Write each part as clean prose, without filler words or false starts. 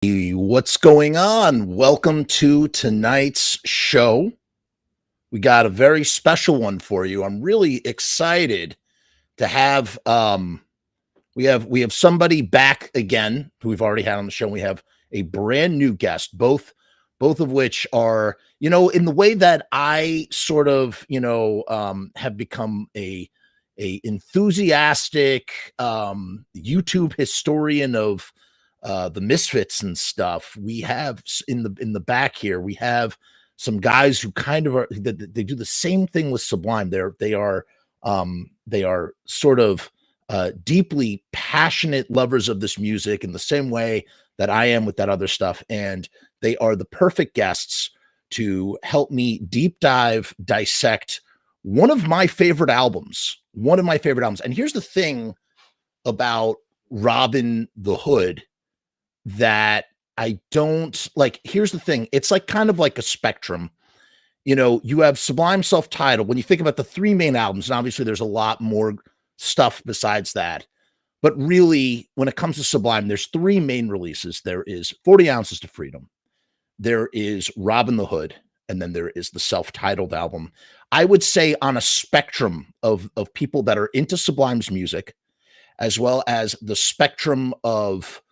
What's going on? Welcome to tonight's show. We got a very special one for you. I'm really excited to have we have somebody back again who we've already had on the show. We have a brand new guest, both of which are, in the way that I sort of, have become a enthusiastic YouTube historian of the misfits and stuff. We have in the back here, we have some guys who kind of they do the same thing with Sublime. They are sort of deeply passionate lovers of this music in the same way that I am with that other stuff, and they are the perfect guests to help me deep dive, dissect one of my favorite albums. And here's the thing about Robbin the Hood that I don't like. Here's the thing. It's like kind of like a spectrum. You have Sublime self-titled. When you think about the three main albums, and obviously there's a lot more stuff besides that. But really, when it comes to Sublime, there's three main releases. There is 40 Ounces to Freedom. There is Robbin the Hood. And then there is the self-titled album. I would say on a spectrum of people that are into Sublime's music, as well as the spectrum of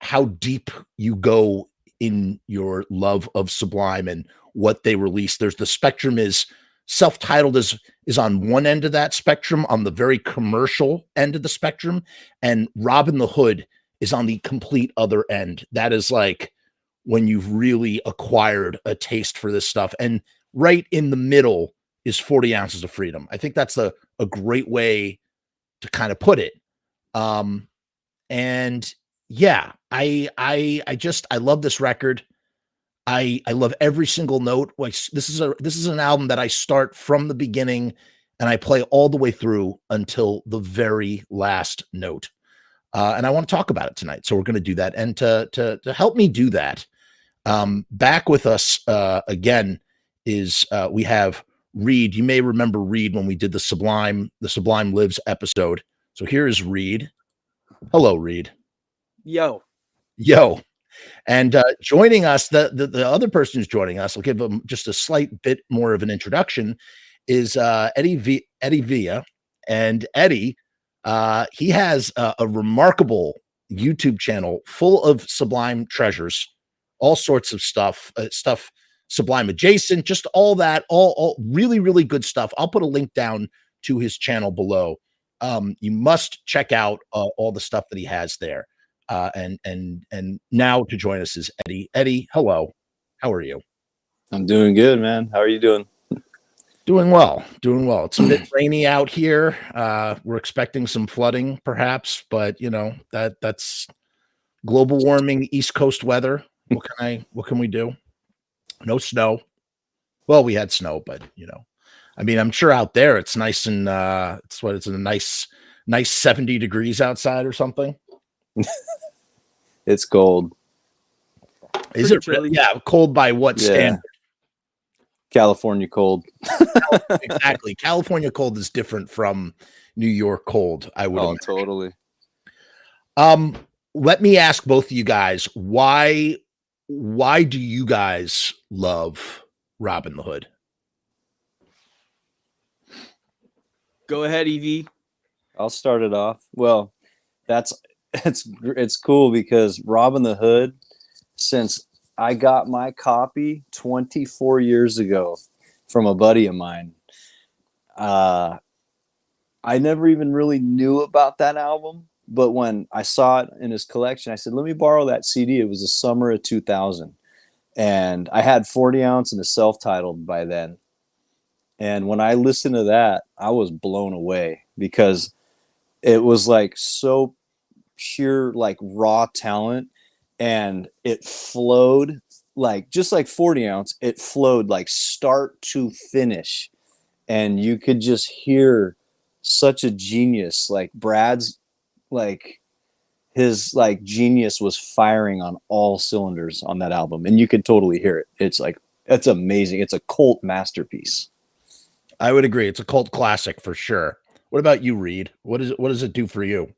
how deep you go in your love of Sublime and what they release. There's the spectrum is self-titled is on one end of that spectrum, on the very commercial end of the spectrum, and Robbin the Hood is on the complete other end. That is like when you've really acquired a taste for this stuff. And right in the middle is 40 Ounces of Freedom. I think that's a great way to kind of put it. And yeah, I love this record. I love every single note. Like this is an album that I start from the beginning and I play all the way through until the very last note. And I want to talk about it tonight. So we're going to do that. And to help me do that, back with us again is we have Reed. You may remember Reed when we did the Sublime Lives episode. So here is Reed. Hello, Reed. Yo. And joining us, the other person who's joining us, I'll give him just a slight bit more of an introduction, is Eddie Villa. And Eddie, he has a remarkable YouTube channel full of Sublime treasures, all sorts of stuff Sublime adjacent, just all that, all really, really good stuff. I'll put a link down to his channel below. You must check out all the stuff that he has there. And now to join us is Eddie. Eddie, hello. How are you? I'm doing good, man. How are you doing? Doing well. It's a bit rainy out here. We're expecting some flooding, perhaps, but that's global warming, East Coast weather. What can we do? No snow. Well, we had snow, but I mean, I'm sure out there it's nice and it's a nice 70 degrees outside or something. It's cold. Is it really? Yeah, cold by what standard? California cold. Exactly. California cold is different from New York cold, I would imagine. Totally. Let me ask both of you guys, why do you guys love Robbin the Hood? Go ahead, Evie. I'll start it off. Well, it's cool because Robbin the Hood, since I got my copy 24 years ago from a buddy of mine, I never even really knew about that album. But when I saw it in his collection, I said, let me borrow that CD. It was the summer of 2000. And I had 40 Ounce and the self-titled by then. And when I listened to that, I was blown away because it was like so pure, like raw talent. And it flowed like, just like 40 Ounce, it flowed like start to finish. And you could just hear such a genius. Like Brad's, like his like genius was firing on all cylinders on that album. And you could totally hear it. It's amazing. It's a cult masterpiece. I would agree. It's a cult classic for sure. What about you, Reed? What does it do for you?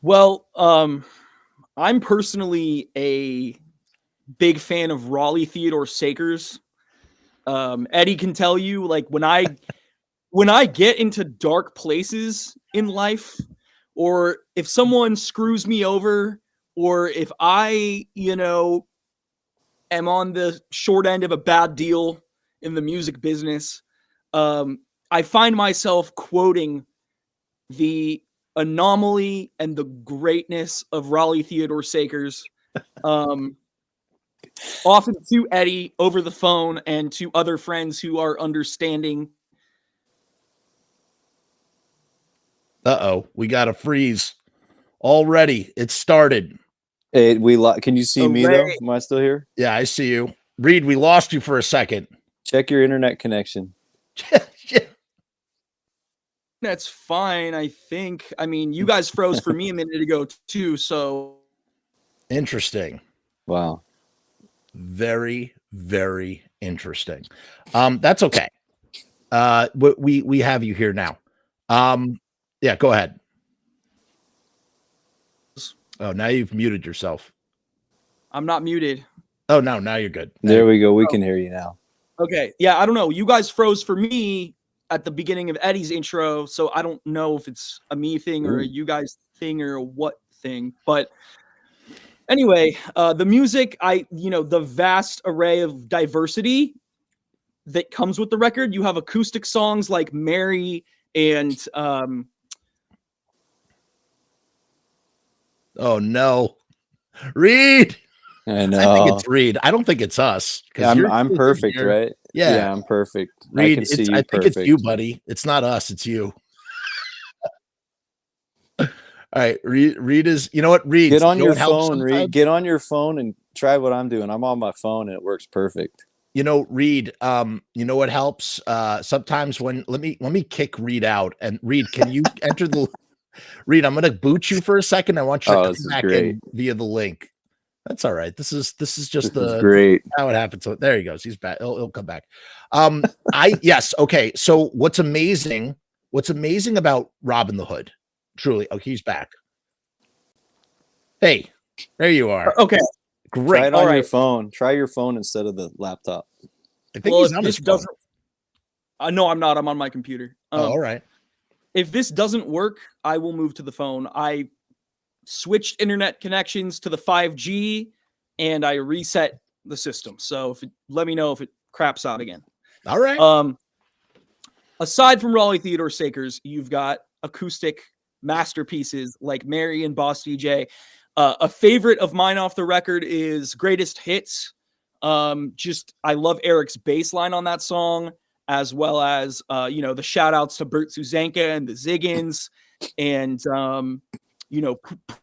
Well, I'm personally a big fan of Raleigh Theodore Sakers. Eddie can tell you, like when I get into dark places in life, or if someone screws me over, or if I, am on the short end of a bad deal in the music business, I find myself quoting the anomaly and the greatness of Raleigh Theodore Sakers, often to Eddie over the phone and to other friends who are understanding. Uh-oh, we got a freeze already. It started. Hey, can you see me though? Am I still here? Yeah, I see you. Reed, we lost you for a second. Check your internet connection. That's fine, I think. I mean, you guys froze for me a minute ago too, so Interesting. Wow. Very, very interesting. That's okay. We have you here now. Yeah, go ahead. Oh, now you've muted yourself. I'm not muted. Oh, no, now you're good. There we go. We can hear you now. Okay. Yeah, I don't know. You guys froze for me at the beginning of Eddie's intro, so I don't know if it's a me thing or a you guys thing or a what thing. But anyway, the music, the vast array of diversity that comes with the record. You have acoustic songs like Mary and oh no, Reed. I know. I think it's Reed. I don't think it's us. Yeah, I'm perfect, right? Yeah, I'm perfect. Reed, I can see you I think perfect. it's you, buddy. It's not us. It's you. All right, Reed is. You know what, Reed? Get on your phone, Reed. Get on your phone and try what I'm doing. I'm on my phone and it works perfect. You know, Reed. You know what helps? Sometimes when let me kick Reed out. And Reed, can you enter the? Reed, I'm gonna boot you for a second. I want you to come back in via the link. That's all right. This is just great how it happens. So there he goes. He's back. He'll come back. Yes. Okay. So what's amazing about Robbin the Hood? Truly. Oh, he's back. Hey, there you are. Okay. Great. Try it on your phone. Try your phone instead of the laptop. I think he's on his phone. No, I'm not. I'm on my computer. All right. If this doesn't work, I will move to the phone. I switched internet connections to the 5G and I reset the system. So let me know if it craps out again. All right. Aside from Raleigh Theodore Sakers, you've got acoustic masterpieces like Mary and Boss DJ. A favorite of mine off the record is Greatest Hits. I love Eric's bass line on that song, as well as the shout outs to Bert Suzanka and the Ziggins, and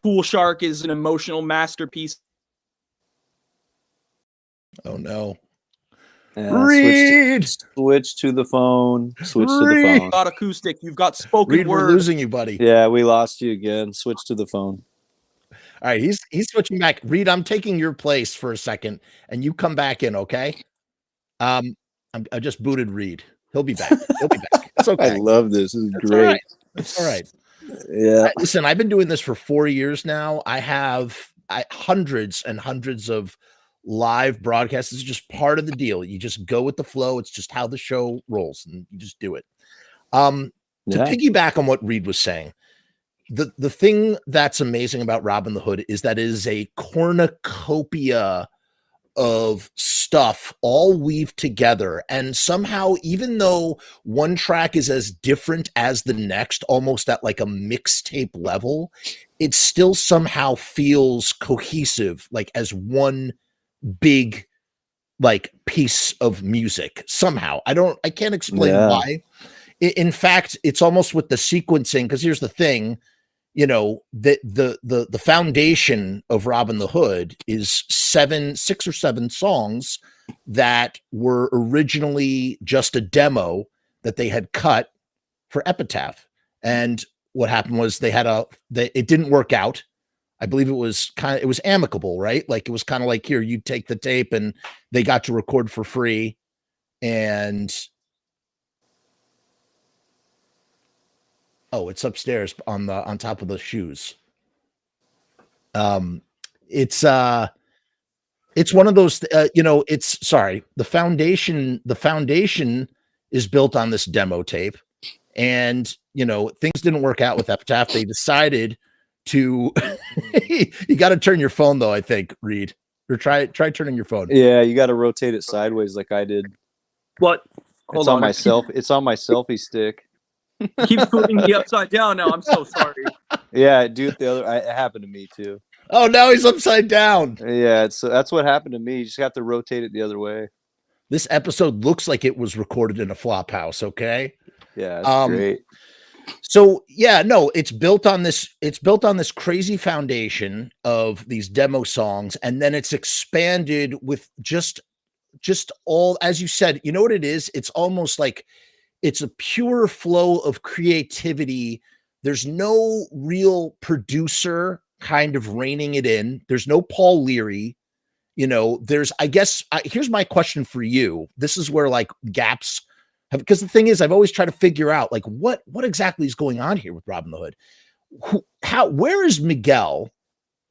Pool Shark is an emotional masterpiece. Oh no. Reed! Switch to the phone. Switch to the phone. You've got acoustic. You've got spoken Reed, word. we're losing you, buddy. Yeah, we lost you again. Switch to the phone. All right, he's switching back. Reed, I'm taking your place for a second, and you come back in, okay? I just booted Reed. He'll be back. He'll be back. It's okay. I love this. This is That's great. All right. That's all right. Yeah. Listen, I've been doing this for 4 years now. I have hundreds and hundreds of live broadcasts. This is just part of the deal. You just go with the flow. It's just how the show rolls, and you just do it. To piggyback on what Reed was saying, the thing that's amazing about Robbin the Hood is that it is a cornucopia of stuff all weaved together, and somehow, even though one track is as different as the next, almost at like a mixtape level, it still somehow feels cohesive, like as one big like piece of music. Somehow I can't explain why. In fact, it's almost with the sequencing, because here's the thing, the foundation of Robbin the Hood is 6 or 7 songs that were originally just a demo that they had cut for Epitaph. And what happened was it didn't work out. I believe it was amicable, right? Like it was kind of like, here, you take the tape, and they got to record for free. And oh, it's upstairs on top of the shoes. Um, it's one of those, the foundation is built on this demo tape, and things didn't work out with Epitaph. They decided to, you got to turn your phone though, I think, Reed, or try turning your phone. Yeah, you got to rotate it sideways like I did. What? It's on my selfie stick. Keeps putting me upside down now. I'm so sorry. Yeah, dude, it happened to me too. Oh, now he's upside down. Yeah, that's what happened to me. You just have to rotate it the other way. This episode looks like it was recorded in a flop house. Okay. Yeah, that's great. So yeah, no, it's built on this crazy foundation of these demo songs, and then it's expanded with just all, as you said, you know what it is? It's almost like it's a pure flow of creativity. There's no real producer kind of reining it in. There's no Paul Leary. There's, I guess, here's my question for you. This is where like gaps have, because the thing is, I've always tried to figure out like what exactly is going on here with Robbin the Hood. Where is Miguel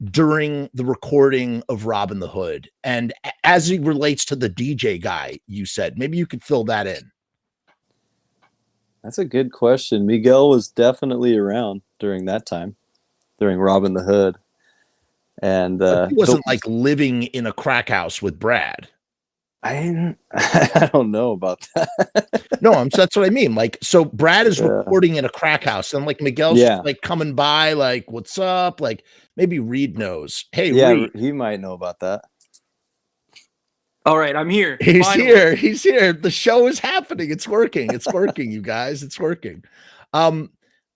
during the recording of Robbin the Hood? And as it relates to the DJ guy, you said, maybe you could fill that in. That's a good question. Miguel was definitely around during that time, during Robbin the Hood. And he wasn't like living in a crack house with Brad. I don't know about that. No, that's what I mean. Like, so Brad is recording in a crack house, and like Miguel's just, like coming by, like, what's up? Like, maybe Reed knows. Hey, Reed. He might know about that. All right, I'm here. He's here. He's here. The show is happening. It's working. It's working, you guys. It's working.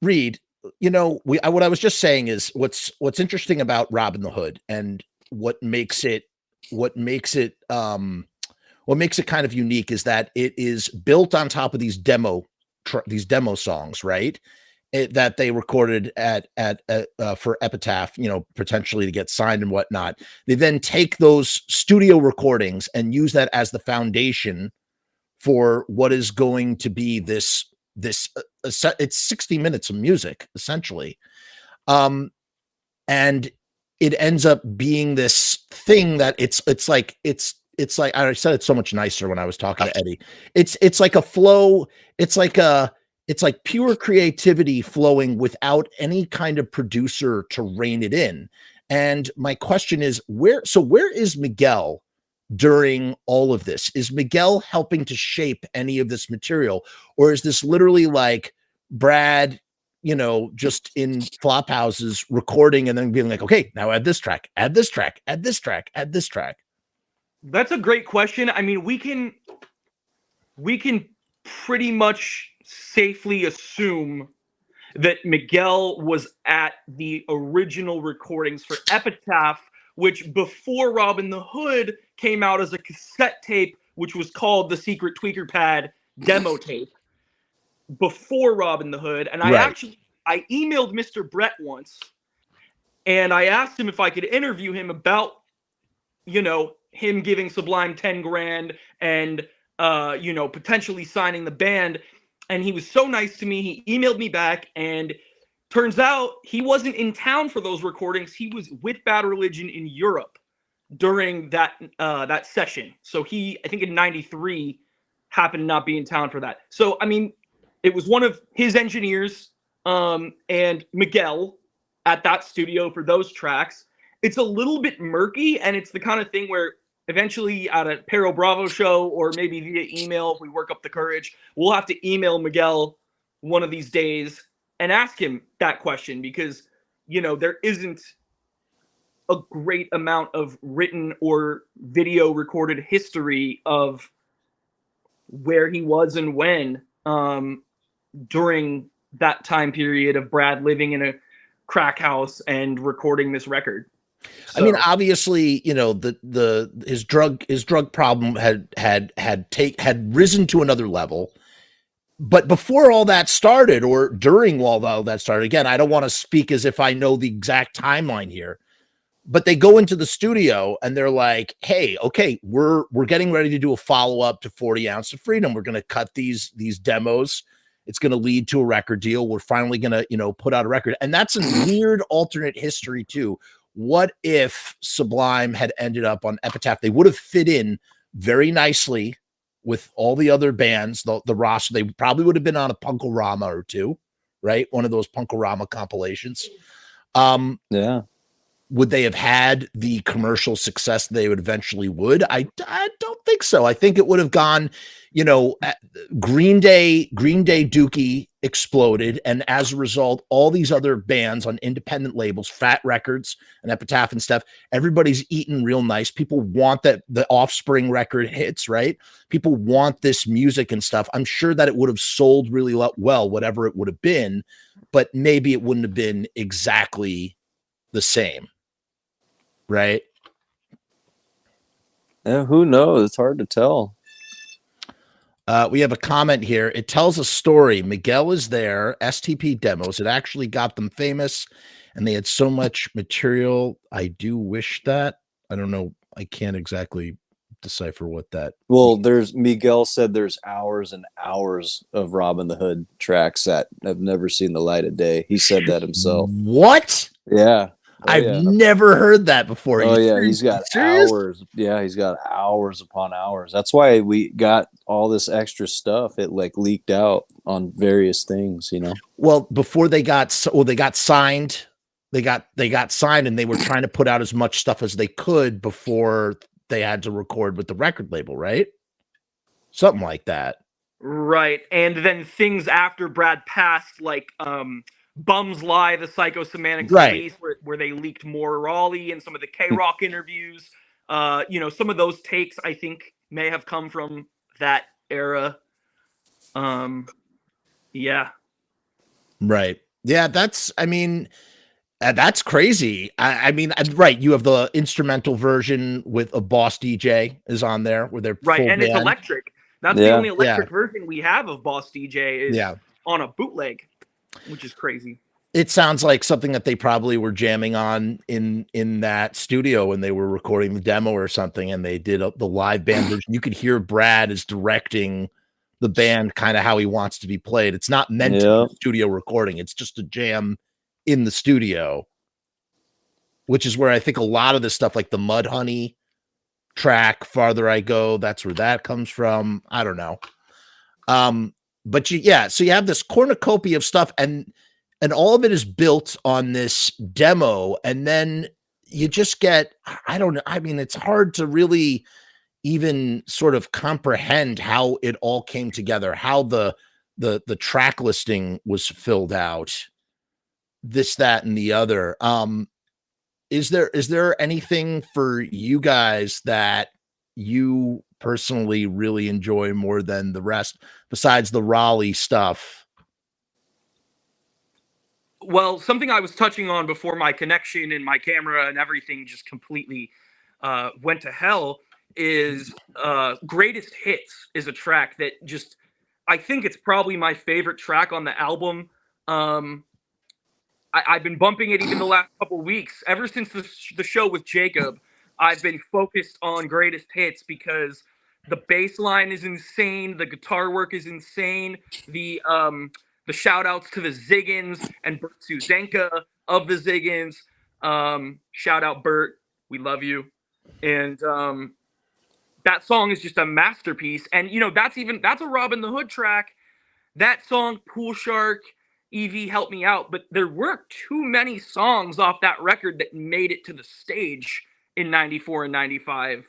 Reed, what I was just saying is what's interesting about Robbin the Hood, and what makes it kind of unique is that it is built on top of these demo songs, right? That they recorded for Epitaph, potentially to get signed and whatnot. They then take those studio recordings and use that as the foundation for what is going to be this it's 60 minutes of music essentially. And it ends up being this thing that it's like I said it so much nicer when I was talking to Eddie. It's like a flow. It's like pure creativity flowing without any kind of producer to rein it in. And my question is, where is Miguel during all of this? Is Miguel helping to shape any of this material, or is this literally like Brad, just in flop houses recording and then being like, okay, now add this track, add this track, add this track, add this track? That's a great question. I mean, we can pretty much safely assume that Miguel was at the original recordings for Epitaph, which before Robbin the Hood came out as a cassette tape, which was called the Secret Tweaker Pad demo tape, before Robbin the Hood. And I emailed Mr. Brett once, and I asked him if I could interview him about, him giving Sublime 10 grand and, potentially signing the band. And he was so nice to me. He emailed me back, and turns out he wasn't in town for those recordings. He was with Bad Religion in Europe during that session. So I think in '93, happened to not be in town for that. So, I mean, it was one of his engineers and Miguel at that studio for those tracks. It's a little bit murky, and it's the kind of thing where eventually at a Pero Bravo show, or maybe via email, if we work up the courage, we'll have to email Miguel one of these days and ask him that question, because, there isn't a great amount of written or video recorded history of where he was and when during that time period of Brad living in a crack house and recording this record. So, I mean, obviously, his drug problem had risen to another level. But before all that started, or during all that started, again, I don't want to speak as if I know the exact timeline here, but they go into the studio and they're like, hey, okay, we're getting ready to do a follow-up to 40 Ounce of Freedom. We're going to cut these demos. It's going to lead to a record deal. We're finally going to, put out a record. And that's a weird alternate history too, what if Sublime had ended up on Epitaph? They would have fit in very nicely with all the other bands, the roster. They probably would have been on a Punkorama or two, right? One of those Punkorama compilations. Yeah. Would they have had the commercial success they would eventually would? I don't think so. I think it would have gone, Green Day Dookie exploded. And as a result, all these other bands on independent labels, Fat Records and Epitaph and stuff, everybody's eating real nice. People want that the Offspring record hits, right? People want this music and stuff. I'm sure that it would have sold really well, whatever it would have been, but maybe it wouldn't have been exactly the same. Right. Yeah, who knows? It's hard to tell. We have a comment here. It tells a story. Miguel is there, STP demos. It actually got them famous, and they had so much material. I do wish that. I don't know. I can't exactly decipher what that. Well, Miguel said there's hours and hours of Robbin the Hood tracks that have never seen the light of day. He said that himself. What? Yeah. I've never heard that before. Oh, yeah. He's got hours. Yeah, he's got hours upon hours. That's why we got all this extra stuff. It like leaked out on various things, Well, before they got signed. They got signed, and they were trying to put out as much stuff as they could before they had to record with the record label, right? Something like that. Right. And then things after Brad passed, like Bums Lie, the Psychosemantic release, where they leaked more Raleigh and some of the K-Rock interviews. Some of those takes I think may have come from that era. Yeah. Right. Yeah, that's crazy. Right. You have the instrumental version with a Boss DJ is on there where they're right, and band. it's electric. That's the only electric version we have of Boss DJ is on a bootleg, which is crazy. It sounds like something that they probably were jamming on in that studio when they were recording the demo or something, and they did the live band version. You could hear Brad is directing the band kind of how he wants to be played. It's not meant to be a studio recording. It's just a jam in the studio, which is where I think a lot of this stuff, like the Mudhoney track, Farther I Go, that's where that comes from. I don't know. But so you have this cornucopia of stuff, and all of it is built on this demo, and then you just get, I don't know. I mean, it's hard to really even sort of comprehend how it all came together, how the track listing was filled out, this, that, and the other. Is there anything for you guys that you personally really enjoy more than the rest besides the Raleigh stuff? Well, something I was touching on before my connection and my camera and everything just completely went to hell is Greatest Hits is a track that just, I think it's probably my favorite track on the album. I've been bumping it even the last couple of weeks. Ever since the show with Jacob, I've been focused on Greatest Hits because the bass line is insane. The guitar work is insane. The shout outs to the Ziggins and Bert Suzenka of the Ziggins. Shout out Bert. We love you. And that song is just a masterpiece. And, that's a Robbin the Hood track. That song, Pool Shark, Evie, Help Me Out. But there weren't too many songs off that record that made it to the stage in 94 and 95,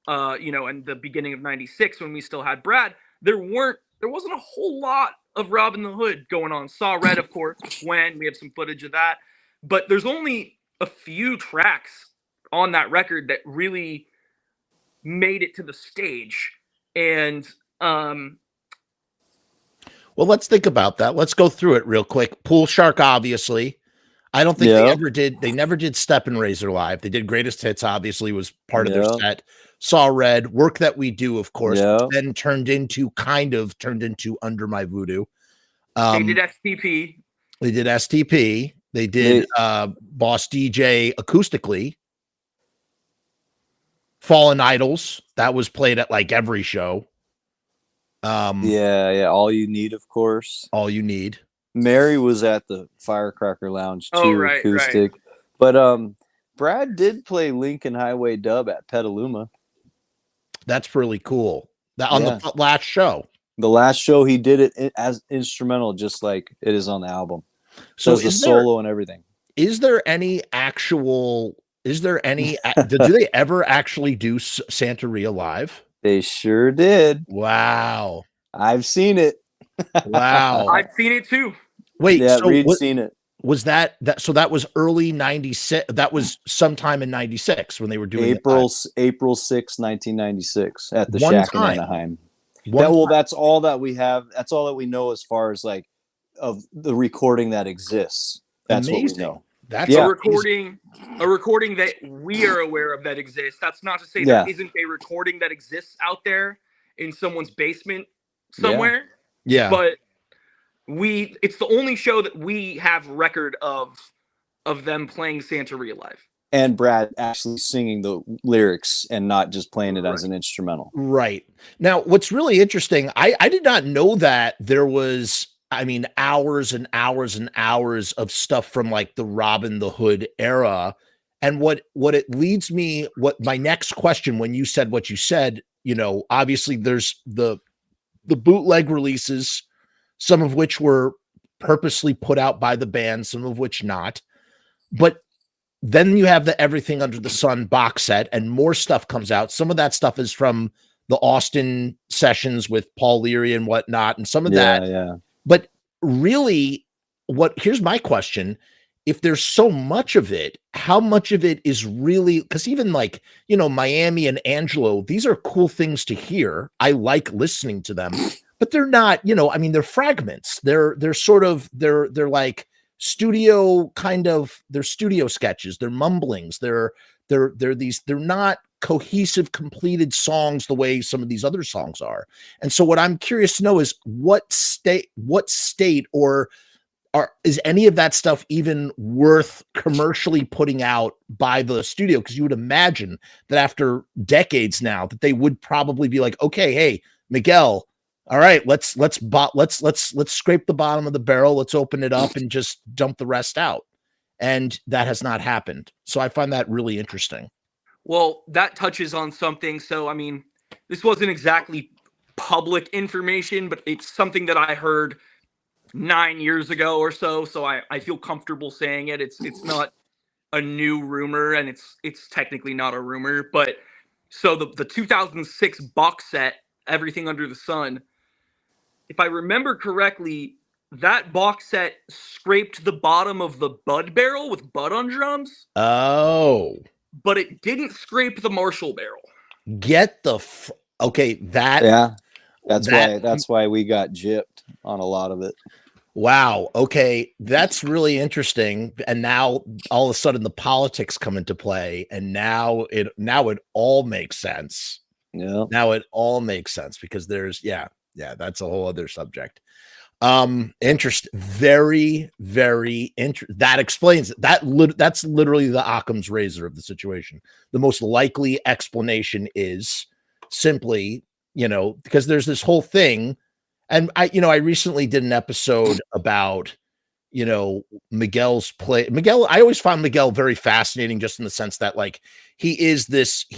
and the beginning of 96 when we still had Brad. There wasn't a whole lot of Robbin the Hood going on. Saw Red, of course, when we have some footage of that. But there's only a few tracks on that record that really made it to the stage. And well, let's think about that. Let's go through it real quick. Pool Shark, obviously. I don't think they never did Step and Razor live. They did Greatest Hits, obviously, was part of their set. Saw Red, Work That We Do, of course, then turned into Under My Voodoo. They did STP. They did Boss DJ acoustically. Fallen Idols, that was played at like every show. All You Need, of course. All You Need. Mary was at the Firecracker Lounge too, acoustic. Right. But Brad did play Lincoln Highway dub at Petaluma. That's really cool. That on Yeah. the last show. The last show he did it as instrumental, just like it is on the album. So Does the solo and everything. Is there any actual? Is there any? Do they ever actually do Santeria live? They sure did. Wow. I've seen it. Wow. I've seen it too. Wait, Yeah, so Reed's seen it. was that so that was early 96? That was sometime in 96 when they were doing April 6, 1996 at the One Shack time. in Anaheim. One That's all that we have. That's all that we know as far as like of the recording that exists. That's Amazing. what we know. That's a recording that we are aware of that exists. That's not to say there isn't a recording that exists out there in someone's basement somewhere. Yeah. But it's the only show that we have record of them playing Santeria live. And Brad actually singing the lyrics and not just playing it as an instrumental. Right. Now, what's really interesting, I did not know that there was, I mean, hours and hours and hours of stuff from like the Robbin the Hood era. And what it leads me, what my next question, when you said what you said, you know, obviously there's the bootleg releases, some of which were purposely put out by the band, some of which not. But then you have the Everything Under the Sun box set, and more stuff comes out. Some of that stuff is from the Austin sessions with Paul Leary and whatnot, and some of that. Yeah. But really, here's my question. If there's so much of it, how much of it is really, because even like, you know, Miami and Angelo, these are cool things to hear. I like listening to them, but they're not, you know, I mean, they're fragments. They're like studio they're studio sketches, they're mumblings, they're not cohesive, completed songs the way some of these other songs are. And so what I'm curious to know is what state or is any of that stuff even worth commercially putting out by the studio? Because you would imagine that after decades now that they would probably be like, okay, hey, Miguel, all right, let's scrape the bottom of the barrel, let's open it up and just dump the rest out. And that has not happened. So I find that really interesting. Well, that touches on something. So, I mean, this wasn't exactly public information, but it's something that I heard 9 years ago or so. So I feel comfortable saying it. It's not a new rumor, and it's technically not a rumor. But so the 2006 box set, Everything Under the Sun, if I remember correctly, that box set scraped the bottom of the Bud barrel with Bud on drums. Oh. But it didn't scrape the Marshall barrel. Get the okay, that yeah. That's why we got gypped on a lot of it. Wow. Okay, that's really interesting. And now all of a sudden the politics come into play, and now it all makes sense. Yeah. Now it all makes sense because there's that's a whole other subject. Very, very that explains it. That's literally the Occam's razor of the situation. The most likely explanation is simply, you know, because there's this whole thing, and I recently did an episode about, you know, Miguel's play. Miguel, I always found Miguel very fascinating, just in the sense that like he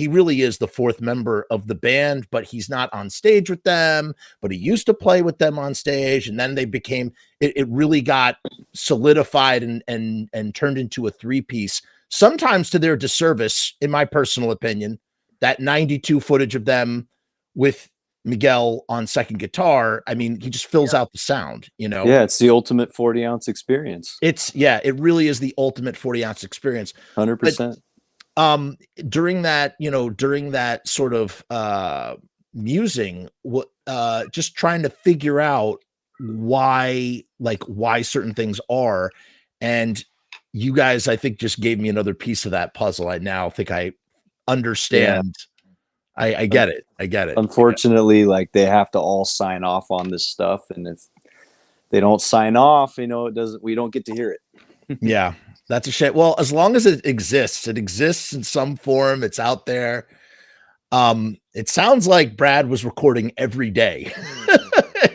really is the fourth member of the band, but he's not on stage with them, but he used to play with them on stage. And then they became, it really got solidified and turned into a three-piece, sometimes to their disservice, in my personal opinion. That 92 footage of them with Miguel on second guitar, I mean, he just fills out the sound, you know? Yeah, it's the ultimate 40-ounce experience. It really is the ultimate 40-ounce experience. 100%. During that sort of musing, just trying to figure out why certain things are, and you guys, I think, just gave me another piece of that puzzle. I now think I understand. Yeah. I get it. Unfortunately, like they have to all sign off on this stuff, and if they don't sign off, you know, we don't get to hear it. Yeah, that's a shame. Well, as long as it exists in some form. It's out there. It sounds like Brad was recording every day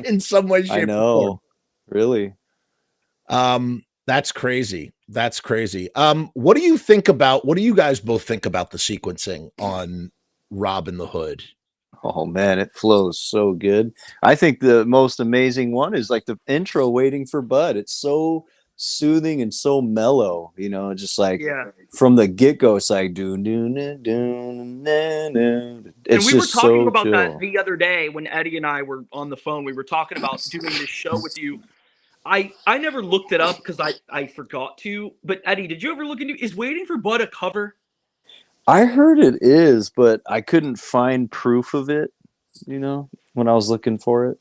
in some way, shape, I know, or form. Really. That's crazy. That's crazy. What do you guys both think about the sequencing on Robbin the Hood? Oh man, it flows so good. I think the most amazing one is like the intro, Waiting for Bud. It's so soothing and so mellow, you know, just like Yeah. from the get-go, it's like do do do do. It's And we were just talking so about that chill. the other day when Eddie and I were on the phone. We were talking about doing this show with you. I never looked it up because I forgot to. But Eddie, did you ever look into, is Waiting for Bud a cover? I heard it is, but I couldn't find proof of it, you know, when I was looking for it.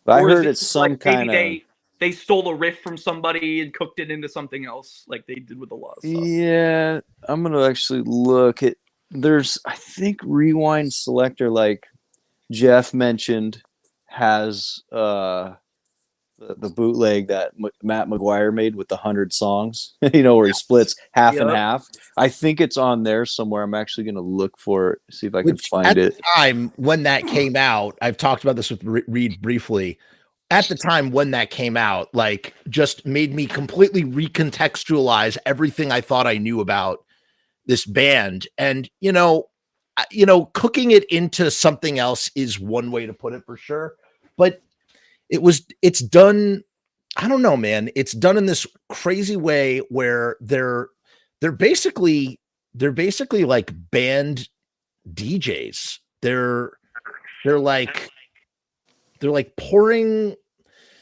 But I Or is heard it it's just some like maybe kind of they stole a riff from somebody and cooked it into something else, like they did with a lot of stuff? Yeah, I'm gonna actually look at. There's, I think, Rewind Selector, like Jeff mentioned, has the bootleg that Matt McGuire made with the 100 songs. You know, where he splits half and Yep. half. I think it's on there somewhere. I'm actually gonna look for it, see if I can Which find at it. the time when that came out, I've talked about this with Reed briefly. At the time when that came out, like just made me completely recontextualize everything I thought I knew about this band. And cooking it into something else is one way to put it for sure. But it's done. I don't know, man. It's done in this crazy way where they're basically like band DJs. They're like pouring,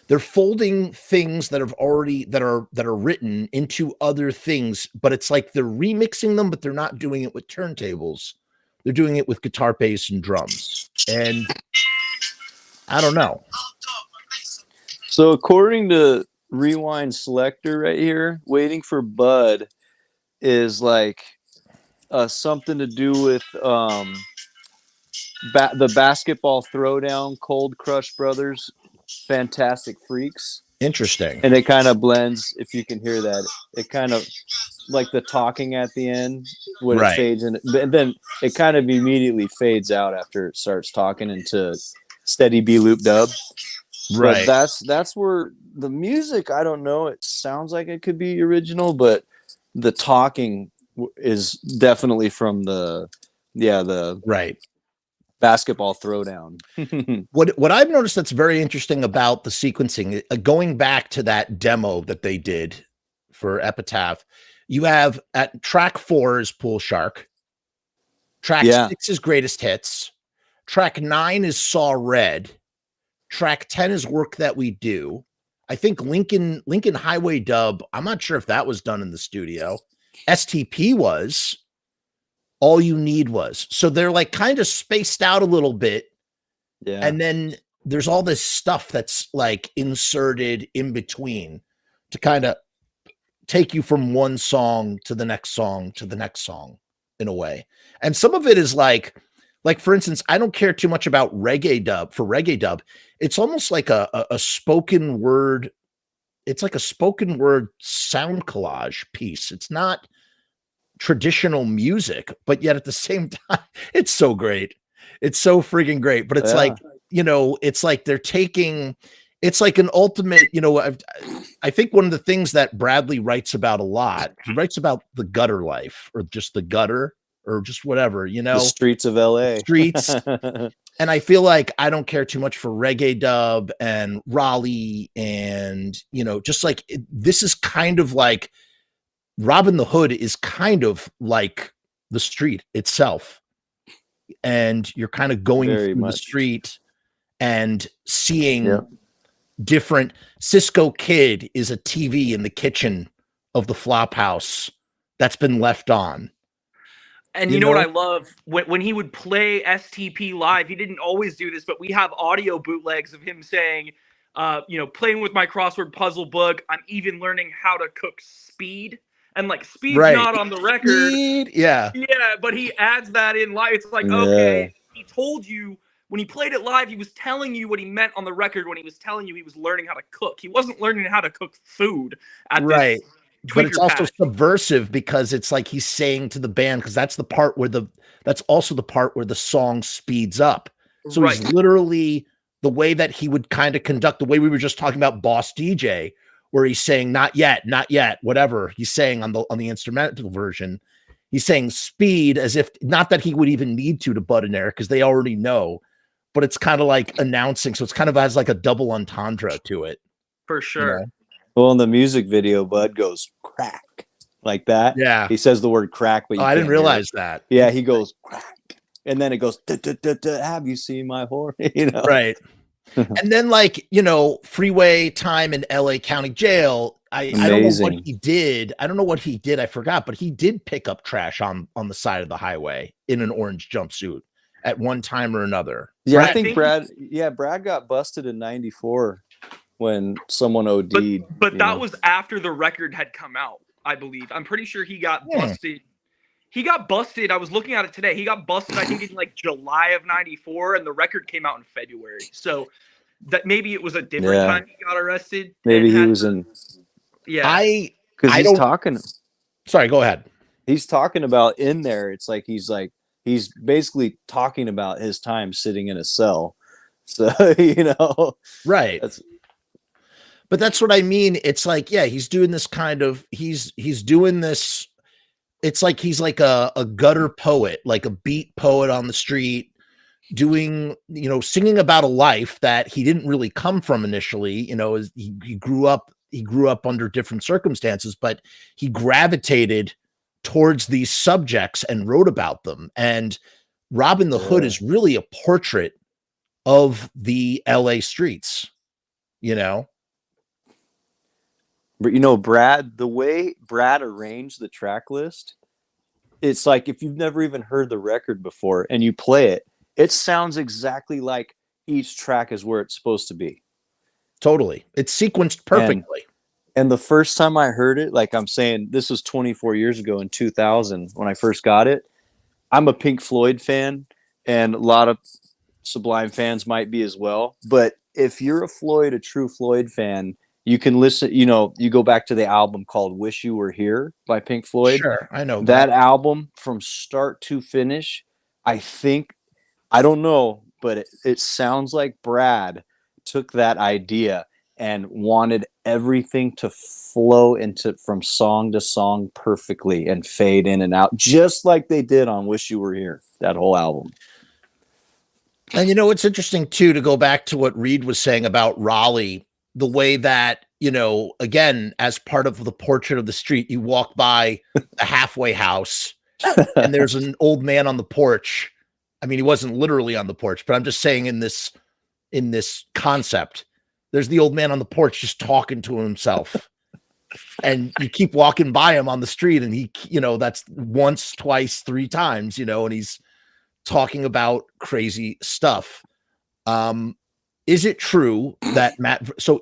they're folding things that are written into other things, but it's like they're remixing them, but they're not doing it with turntables. They're doing it with guitar, bass, and drums. And I don't know. So according to Rewind Selector right here, Waiting for Bud is like something to do with the Basketball Throwdown, Cold Crush Brothers, Fantastic Freaks. Interesting. And it kind of blends, if you can hear that, it kind of like the talking at the end when Right. it fades in, and then it kind of immediately fades out after it starts talking into steady B loop dub. Right. But that's where the music, I don't know, it sounds like it could be original, but the talking is definitely from the right. Basketball Throwdown. What I've noticed that's very interesting about the sequencing, going back to that demo that they did for Epitaph, you have at track 4 is Pool Shark, track 6 is Greatest Hits, track 9 is Saw Red, track 10 is Work That We Do. I think Lincoln Highway Dub, I'm not sure if that was done in the studio. STP was. All You Need was. So they're like kind of spaced out a little bit. Yeah. And then there's all this stuff that's like inserted in between to kind of take you from one song to the next song to the next song in a way. And some of it is like for instance, I don't care too much about reggae dub. It's almost like a spoken word. It's like a spoken word sound collage piece. It's not traditional music, but yet at the same time, it's so great. It's so freaking great. But it's like, it's like they're taking, it's like an ultimate, I think one of the things that Bradley writes about a lot, he writes about the gutter life or just the gutter or just whatever, the streets of LA. Streets. And I feel like I don't care too much for reggae dub and Raleigh and, just like this is kind of like Robbin the Hood is kind of like the street itself. And you're kind of going through the street and seeing different. Cisco Kid is a TV in the kitchen of the flop house that's been left on. And you know what I love? When he would play STP live, he didn't always do this, but we have audio bootlegs of him saying, playing with my crossword puzzle book. I'm even learning how to cook speed. And like speed's not on the record. Yeah, but he adds that in live. It's like, okay, he told you when he played it live, he was telling you what he meant on the record when he was telling you he was learning how to cook. He wasn't learning how to cook food at this. But it's also subversive because it's like he's saying to the band, because that's the part where that's also the part where the song speeds up. So he's literally the way that he would kind of conduct, the way we were just talking about Boss DJ, where he's saying not yet, whatever he's saying on the instrumental version. He's saying speed as if not that he would even need to butt in there because they already know, but it's kind of like announcing. So it's kind of has like a double entendre to it. For sure. You know? Well, in the music video, Bud goes crack like that. Yeah. He says the word crack, but I didn't realize that. Yeah, he goes crack. And then it goes, have you seen my horn? You know? Right. And then, like, you know, freeway time in LA County Jail. I don't know what he did. I don't know what he did. I forgot, but he did pick up trash on the side of the highway in an orange jumpsuit at one time or another. Yeah, right? I think Brad got busted in '94 when someone OD'd. But that was after the record had come out, I believe. I'm pretty sure he got busted. He got busted. I was looking at it today. He got busted, I think, in like July of '94, and the record came out in February. So that maybe it was a different time he got arrested. Maybe he was in. Yeah, because he's talking. Sorry, go ahead. He's talking about in there. It's like he's basically talking about his time sitting in a cell. So you know, right. But that's what I mean. It's like, yeah, he's doing this kind of. He's doing this. It's like he's like a gutter poet, like a beat poet on the street, doing, you know, singing about a life that he didn't really come from initially. You know, he grew up under different circumstances, but he gravitated towards these subjects and wrote about them. And Robbin the Hood is really a portrait of the LA streets, you know? But you know, Brad, the way Brad arranged the track list, it's like if you've never even heard the record before and you play it, it sounds exactly like each track is where it's supposed to be. Totally. It's sequenced perfectly. And the first time I heard it, like I'm saying, this was 24 years ago in 2000 when I first got it. I'm a Pink Floyd fan, and a lot of Sublime fans might be as well. But if you're a true Floyd fan, you can listen, you know, you go back to the album called Wish You Were Here by Pink Floyd. Sure, I know that album from start to finish. I don't know, but it sounds like Brad took that idea and wanted everything to flow from song to song perfectly and fade in and out, just like they did on Wish You Were Here, that whole album. And, you know, it's interesting, too, to go back to what Reed was saying about Raleigh, the way that, you know, again, as part of the portrait of the street, you walk by a halfway house and there's an old man on the porch. I mean, he wasn't literally on the porch, but I'm just saying in this concept, there's the old man on the porch just talking to himself. And you keep walking by him on the street and he, you know, that's once, twice, three times, you know, and he's talking about crazy stuff. Is it true that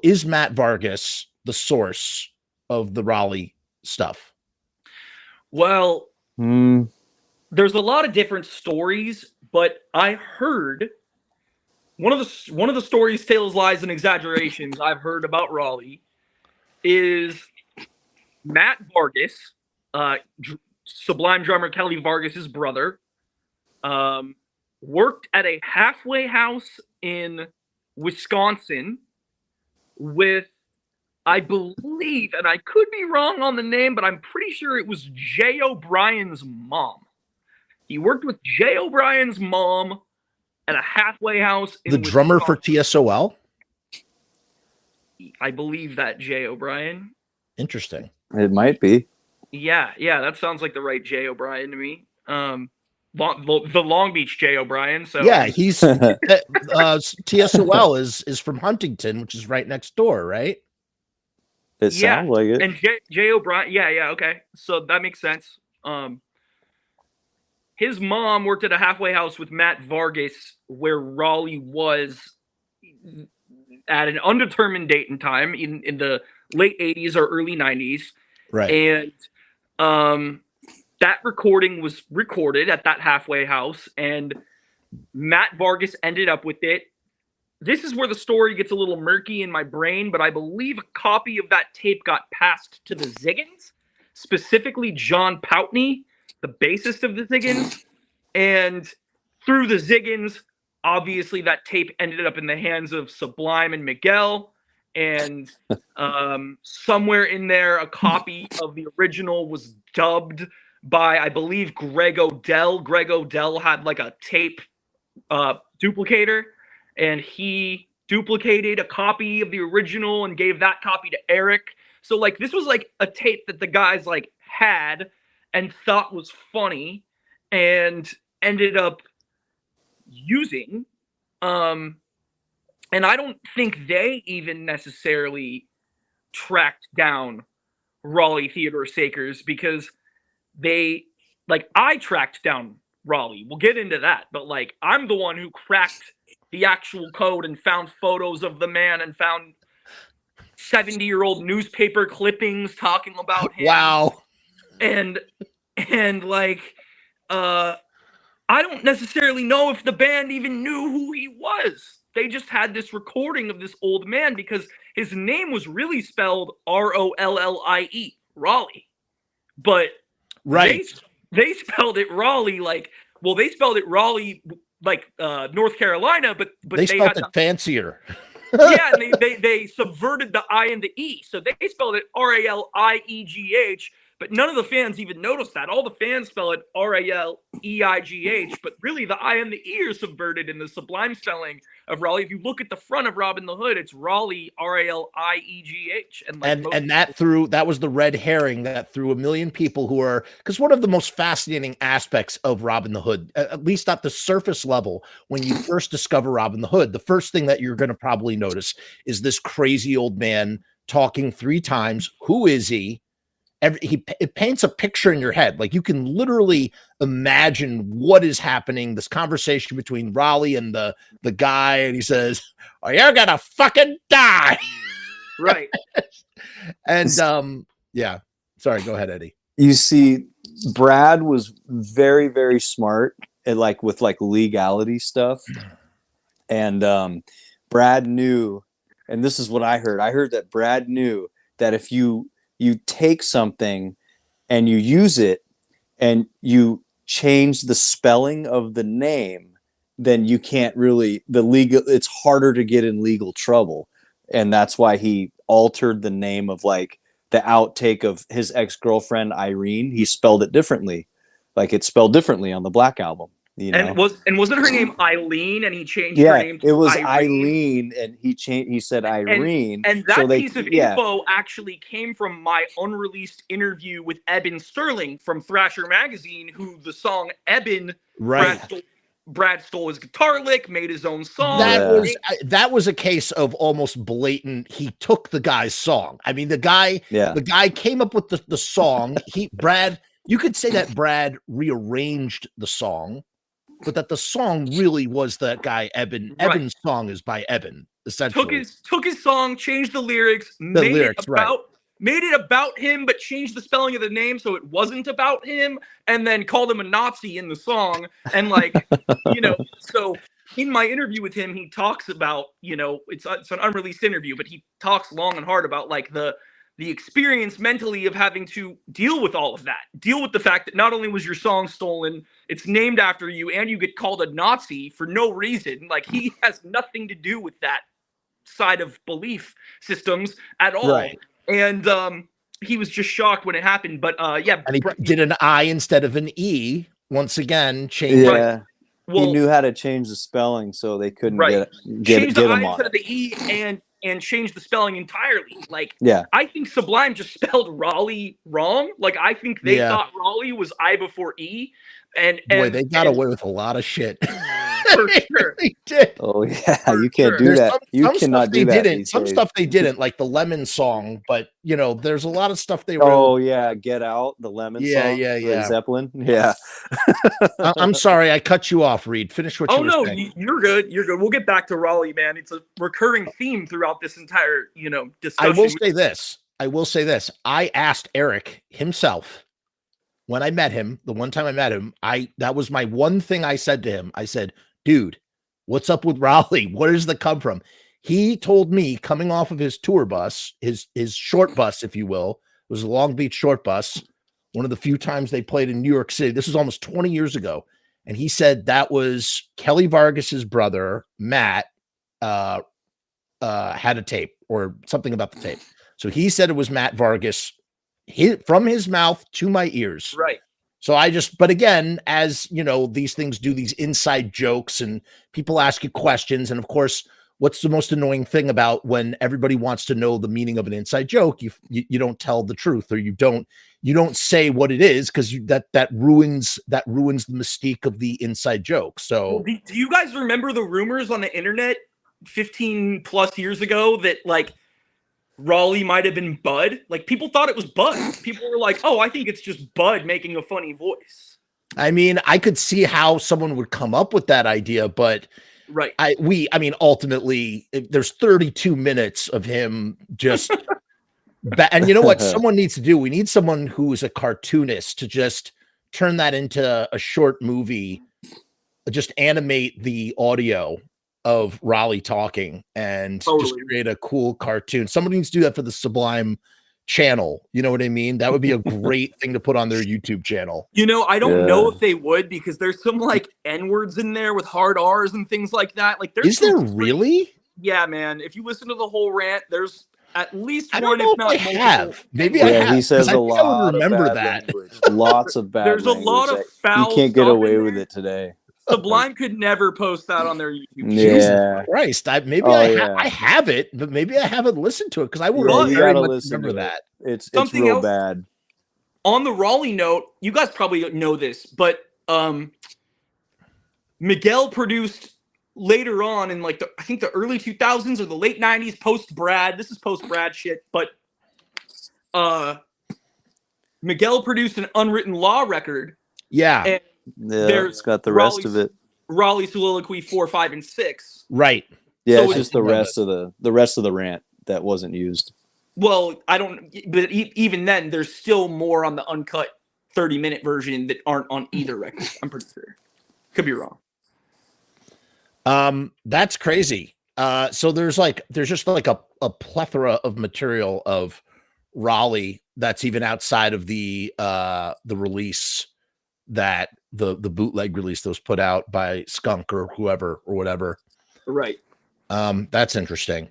is Matt Vargas the source of the Raleigh stuff? Well, there's a lot of different stories, but I heard one of the stories, tales, lies, and exaggerations I've heard about Raleigh is Matt Vargas, Sublime drummer Kelly Vargas's brother, worked at a halfway house in Wisconsin with, I believe, and I could be wrong on the name, but I'm pretty sure it was Jay O'Brien's mom. He worked with Jay O'Brien's mom at a halfway house in Wisconsin. Drummer for TSOL? I believe that Jay O'Brien. Interesting. It might be. Yeah, that sounds like the right Jay O'Brien to me. The Long Beach Jay O'Brien. So yeah, he's TSOL is from Huntington, which is right next door, right? It sounds like it. And Jay O'Brien, okay, so that makes sense. His mom worked at a halfway house with Matt Vargas, where Raleigh was at an undetermined date and time in the late 80s or early 90s. Right. And that recording was recorded at that halfway house, and Matt Vargas ended up with it. This is where the story gets a little murky in my brain, but I believe a copy of that tape got passed to the Ziggins, specifically John Poutney, the bassist of the Ziggins. And through the Ziggins, obviously that tape ended up in the hands of Sublime and Miguel. and somewhere in there, a copy of the original was dubbed by, I believe, Greg Odell. Greg Odell had like a tape duplicator, and he duplicated a copy of the original and gave that copy to Eric. So like this was like a tape that the guys like had and thought was funny and ended up using. And I don't think they even necessarily tracked down Raleigh Theodore Sakers, because they, like, I tracked down Raleigh. We'll get into that. But, like, I'm the one who cracked the actual code and found photos of the man and found 70-year-old newspaper clippings talking about him. Wow. And like, I don't necessarily know if the band even knew who he was. They just had this recording of this old man because his name was really spelled Rollie, Raleigh. But Right. they spelled it Raleigh like, well, they spelled it Raleigh like North Carolina, but they spelled it fancier. Yeah, and they subverted the I and the E. So they spelled it Raliegh, but none of the fans even noticed that. All the fans spell it Raleigh, but really the I and the E are subverted in the Sublime spelling of Raleigh. If you look at the front of Robbin the Hood, it's Raleigh, Raliegh. And that was the red herring that threw a million people who are, because one of the most fascinating aspects of Robbin the Hood, at least at the surface level, when you first discover Robbin the Hood, the first thing that you're going to probably notice is this crazy old man talking 3 times. Who is he? It paints a picture in your head. Like you can literally imagine what is happening. This conversation between Raleigh and the guy, and he says, "Oh, you're gonna fucking die." Right. And yeah. Sorry, go ahead, Eddie. You see, Brad was very, very smart at with legality stuff. And Brad knew, and this is what I heard. I heard that Brad knew that if you take something and you use it and you change the spelling of the name, then you can't really, it's harder to get in legal trouble. And that's why he altered the name of the outtake of his ex-girlfriend, Irene. He spelled it differently. Like it's spelled differently on the Black Album. You know? And wasn't her name Eileen, and he changed her name to it was Irene, and he said Irene. And that piece of info actually came from my unreleased interview with Eben Sterling from Thrasher Magazine, who the song Eben, right. Brad stole his guitar lick, made his own song. That was a case of almost blatant. He took the guy's song. I mean, the guy came up with the song. You could say that Brad rearranged the song, but that the song really was that guy Eben. Right. Eben's song is by Eben, essentially. Took his song, changed the lyrics, made it about him, but changed the spelling of the name so it wasn't about him, and then called him a Nazi in the song. And so in my interview with him, he talks about, it's an unreleased interview, but he talks long and hard about the experience mentally of having to deal with all of that. Deal with the fact that not only was your song stolen, it's named after you, and you get called a Nazi for no reason. Like, he has nothing to do with that side of belief systems at all. Right. And he was just shocked when it happened. But and he did an I instead of an E. Once again, changed. Yeah. Well, he knew how to change the spelling, so they couldn't get him on instead of the E and change the spelling entirely. Yeah. I think Sublime just spelled Raleigh wrong. I think they thought Raleigh was I before E. And they got away with a lot of shit. For sure. They did. Oh yeah, you can't do that. You cannot do that. Some stuff they didn't, like the Lemon song, but there's a lot of stuff they were. Oh yeah, Get Out, the Lemon song. Yeah. Zeppelin. Yeah. I'm sorry, I cut you off, Reed. Finish what you were saying. You're good. You're good. We'll get back to Raleigh, man. It's a recurring theme throughout this entire, discussion. I will say this. I asked Eric himself when I met him, the one time I met him, that was my one thing I said to him. I said, "Dude, what's up with Raleigh? Where does the come from?" He told me, coming off of his tour bus, his short bus, if you will, it was a Long Beach short bus, one of the few times they played in New York City. This was almost 20 years ago. And he said that was Kelly Vargas's brother, Matt, had a tape or something about the tape. So he said it was Matt Vargas from his mouth to my ears. Right. So but again, as you know, these things do these inside jokes and people ask you questions. And of course, what's the most annoying thing about when everybody wants to know the meaning of an inside joke? You don't tell the truth, or you don't say what it is, because that ruins the mystique of the inside joke. So do you guys remember the rumors on the internet 15 plus years ago that like Raleigh might have been Bud? Like, people thought it was Bud. People were like, oh, I think it's just Bud making a funny voice. I mean, I could see how someone would come up with that idea, but right. I mean, ultimately, there's 32 minutes of him just and you know what someone needs to do? We need someone who is a cartoonist to just turn that into a short movie, just animate the audio of Raleigh talking and just create a cool cartoon. Somebody needs to do that for the Sublime channel. You know what I mean? That would be a great thing to put on their YouTube channel. You know, I don't know if they would, because there's some like N-words in there with hard R's and things like that. Like, is there really? Yeah, man. If you listen to the whole rant, there's at least one, if not multiple. Maybe I have. He says a lot. I would remember that. Lots of bad. There's a lot of foul. You can't get away with it today. Sublime could never post that on their YouTube channel. Yeah. Christ, I have it, but maybe I haven't listened to it, because I would very much remember that. It's something real else, bad. On the Raleigh note, you guys probably know this, but Miguel produced later on in like I think the early 2000s or the late 90s, post Brad. This is post Brad shit, but Miguel produced an Unwritten Law record. Yeah. And it's got the rest of it. Raleigh Soliloquy 4, 5, and 6. Right. Yeah, so it's just the rest of the rant that wasn't used. Well, but even then, there's still more on the uncut 30-minute version that aren't on either record. I'm pretty sure. Could be wrong. That's crazy. So there's just like a plethora of material of Raleigh that's even outside of the release, that the bootleg release that was put out by Skunk or whoever or whatever. Right. That's interesting.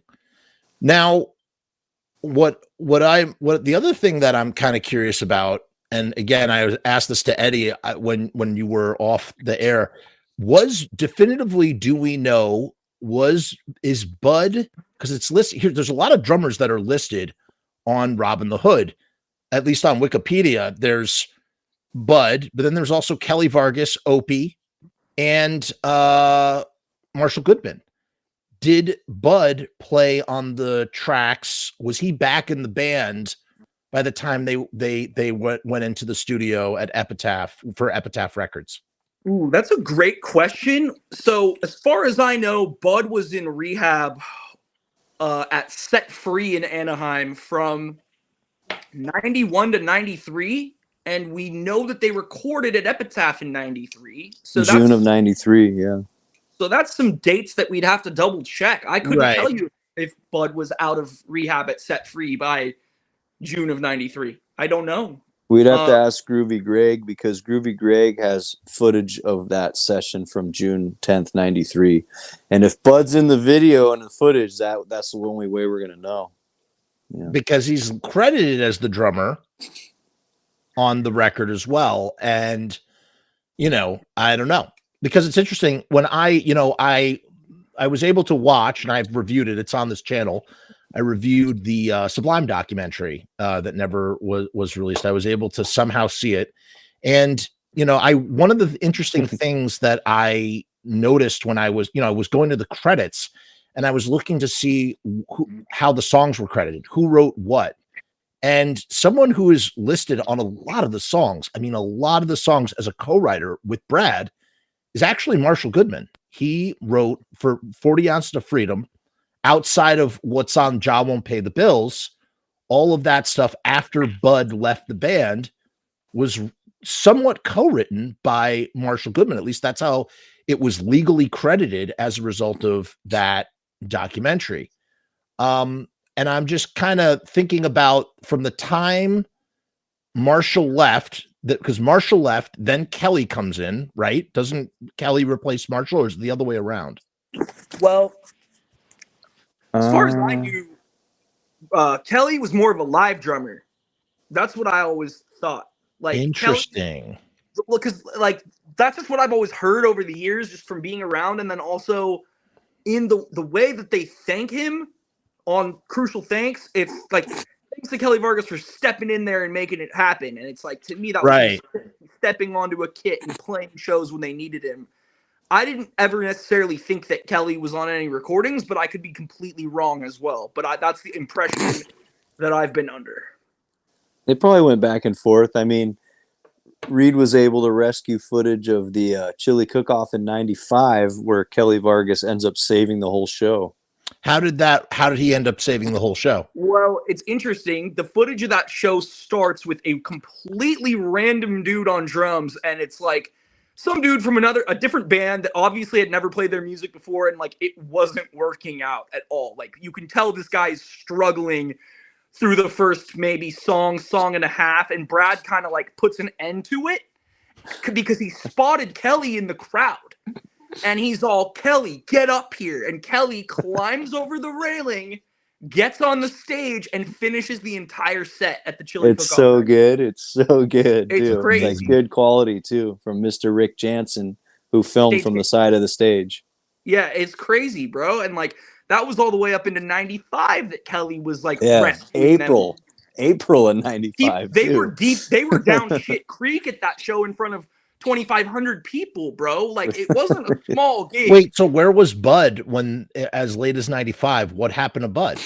Now, what the other thing that I'm kind of curious about, and again, I asked this to Eddie when you were off the air, was definitively, do we know, is Bud, because it's listed here, there's a lot of drummers that are listed on Robbin the Hood, at least on Wikipedia. There's Bud, but then there's also Kelly Vargas, Opie, and Marshall Goodman. Did Bud play on the tracks? Was he back in the band by the time they went into the studio at Epitaph Records? Ooh, that's a great question. So as far as I know, Bud was in rehab at Set Free in Anaheim from 91 to 93. And we know that they recorded at Epitaph in 93. So June of 93, yeah. So that's some dates that we'd have to double check. I couldn't tell you if Bud was out of rehab at Set Free by June of 93. I don't know. We'd have to ask Groovy Greg, because Groovy Greg has footage of that session from June 10th, 93. And if Bud's in the video and the footage, that's the only way we're going to know. Yeah. Because he's credited as the drummer on the record as well. And, I don't know. Because it's interesting when I was able to watch, and I've reviewed it. It's on this channel. I reviewed the Sublime documentary that never was released. I was able to somehow see it. And, one of the interesting things that I noticed when I was going to the credits, and I was looking to see how the songs were credited, who wrote what. And someone who is listed on a lot of the songs as a co-writer with Brad, is actually Marshall Goodman. He wrote for 40 Ounces of Freedom, outside of what's on Ja Won't Pay the Bills. All of that stuff after Bud left the band was somewhat co-written by Marshall Goodman. At least that's how it was legally credited as a result of that documentary. And I'm just kind of thinking about, from the time Marshall left, because Marshall left, then Kelly comes in, right? Doesn't Kelly replace Marshall, or is it the other way around? Well, As far as I Uh, knew, Kelly was more of a live drummer. That's what I always thought. Like Interesting. because like that's just what I've always heard over the years, just from being around, and then also in the way that they thank him on Crucial Thanks. It's like, thanks to Kelly Vargas for stepping in there and making it happen. And it's like, to me, that was Right. stepping onto a kit and playing shows when they needed him. I didn't ever necessarily think that Kelly was on any recordings, but I could be completely wrong as well. But that's the impression that I've been under. They probably went back and forth. I mean, Reed was able to rescue footage of the chili cook-off in '95, where Kelly Vargas ends up saving the whole show. How did he end up saving the whole show? Well, it's interesting. The footage of that show starts with a completely random dude on drums, and it's like some dude from a different band that obviously had never played their music before, and like it wasn't working out at all. Like you can tell this guy is struggling through the first maybe song and a half, and Brad kind of like puts an end to it because he spotted Kelly in the crowd. And he's all, Kelly, get up here. And Kelly climbs over the railing, gets on the stage, and finishes the entire set at the Chili It's Cook-Off. so good. It's so good, It's too. crazy. It's like good quality, too, from Mr. Rick Jansen, who filmed from the side of the stage. Yeah, it's crazy, bro. And like that was all the way up into '95 that Kelly was like April of '95. They were deep. They were down shit creek at that show in front of 2,500 people, bro. Like it wasn't a small gig. Wait, so where was Bud when, as late as '95? What happened to Bud?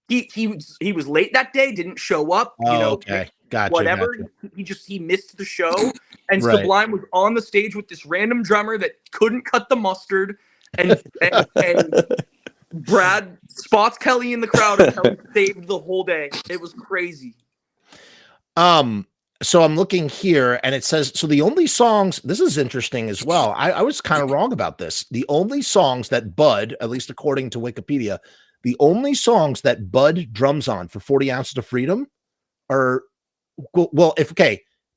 He was late that day, didn't show up. Okay, gotcha. Whatever. Gotcha. He missed the show, and Right. Sublime was on the stage with this random drummer that couldn't cut the mustard, and Brad spots Kelly in the crowd, and Kelly saved the whole day. It was crazy. So I'm looking here and it says, so the only songs, this is interesting as well. I was kind of wrong about this. The only songs that Bud, at least according to Wikipedia, the only songs that Bud drums on for 40 Ounces of Freedom are, well,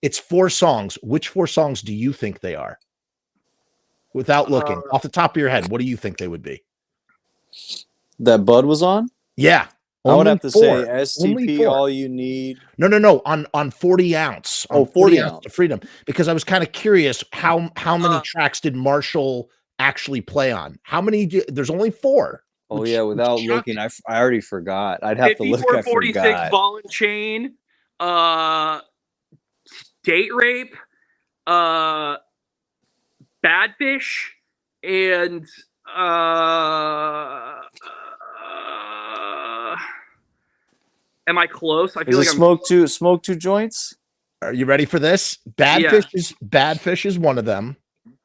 it's 4 songs. Which 4 songs do you think they are? Without looking, off the top of your head, what do you think they would be? That Bud was on? Yeah. I would have to say Only STP, 4. All You Need. No. On 40 Ounce. On 40 Ounce of Freedom. Because I was kind of curious how many tracks did Marshall actually play on? How many? There's only 4. Oh yeah, without looking, I already forgot. I'd have to look. 54-46 Ball and Chain, Date Rape, Bad Fish, and am I close? I feel like I'm smoke two joints. Are you ready for this? Bad Fish is one of them.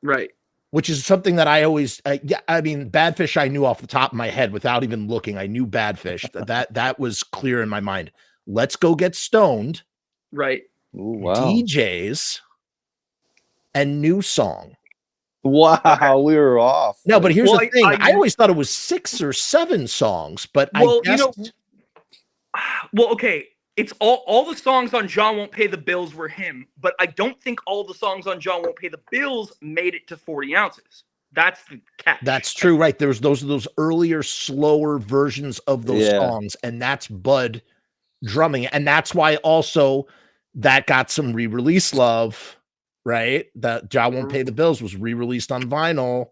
Right. Which is something that I always, I mean, Bad Fish I knew off the top of my head without even looking. I knew Bad Fish. That was clear in my mind. Let's Go Get Stoned. Right. Ooh, wow. DJs and New Song. Wow, we were off. No, but here's the thing. I always thought it was 6 or 7 songs, but I guessed. Well, okay. It's all the songs on John Won't Pay the Bills were him, but I don't think all the songs on John Won't Pay the Bills made it to 40 Ounces. That's the catch. That's true, right? There's those earlier, slower versions of those songs, and that's Bud drumming, and that's why also that got some re-release love, right? That John Won't Pay the Bills was re-released on vinyl.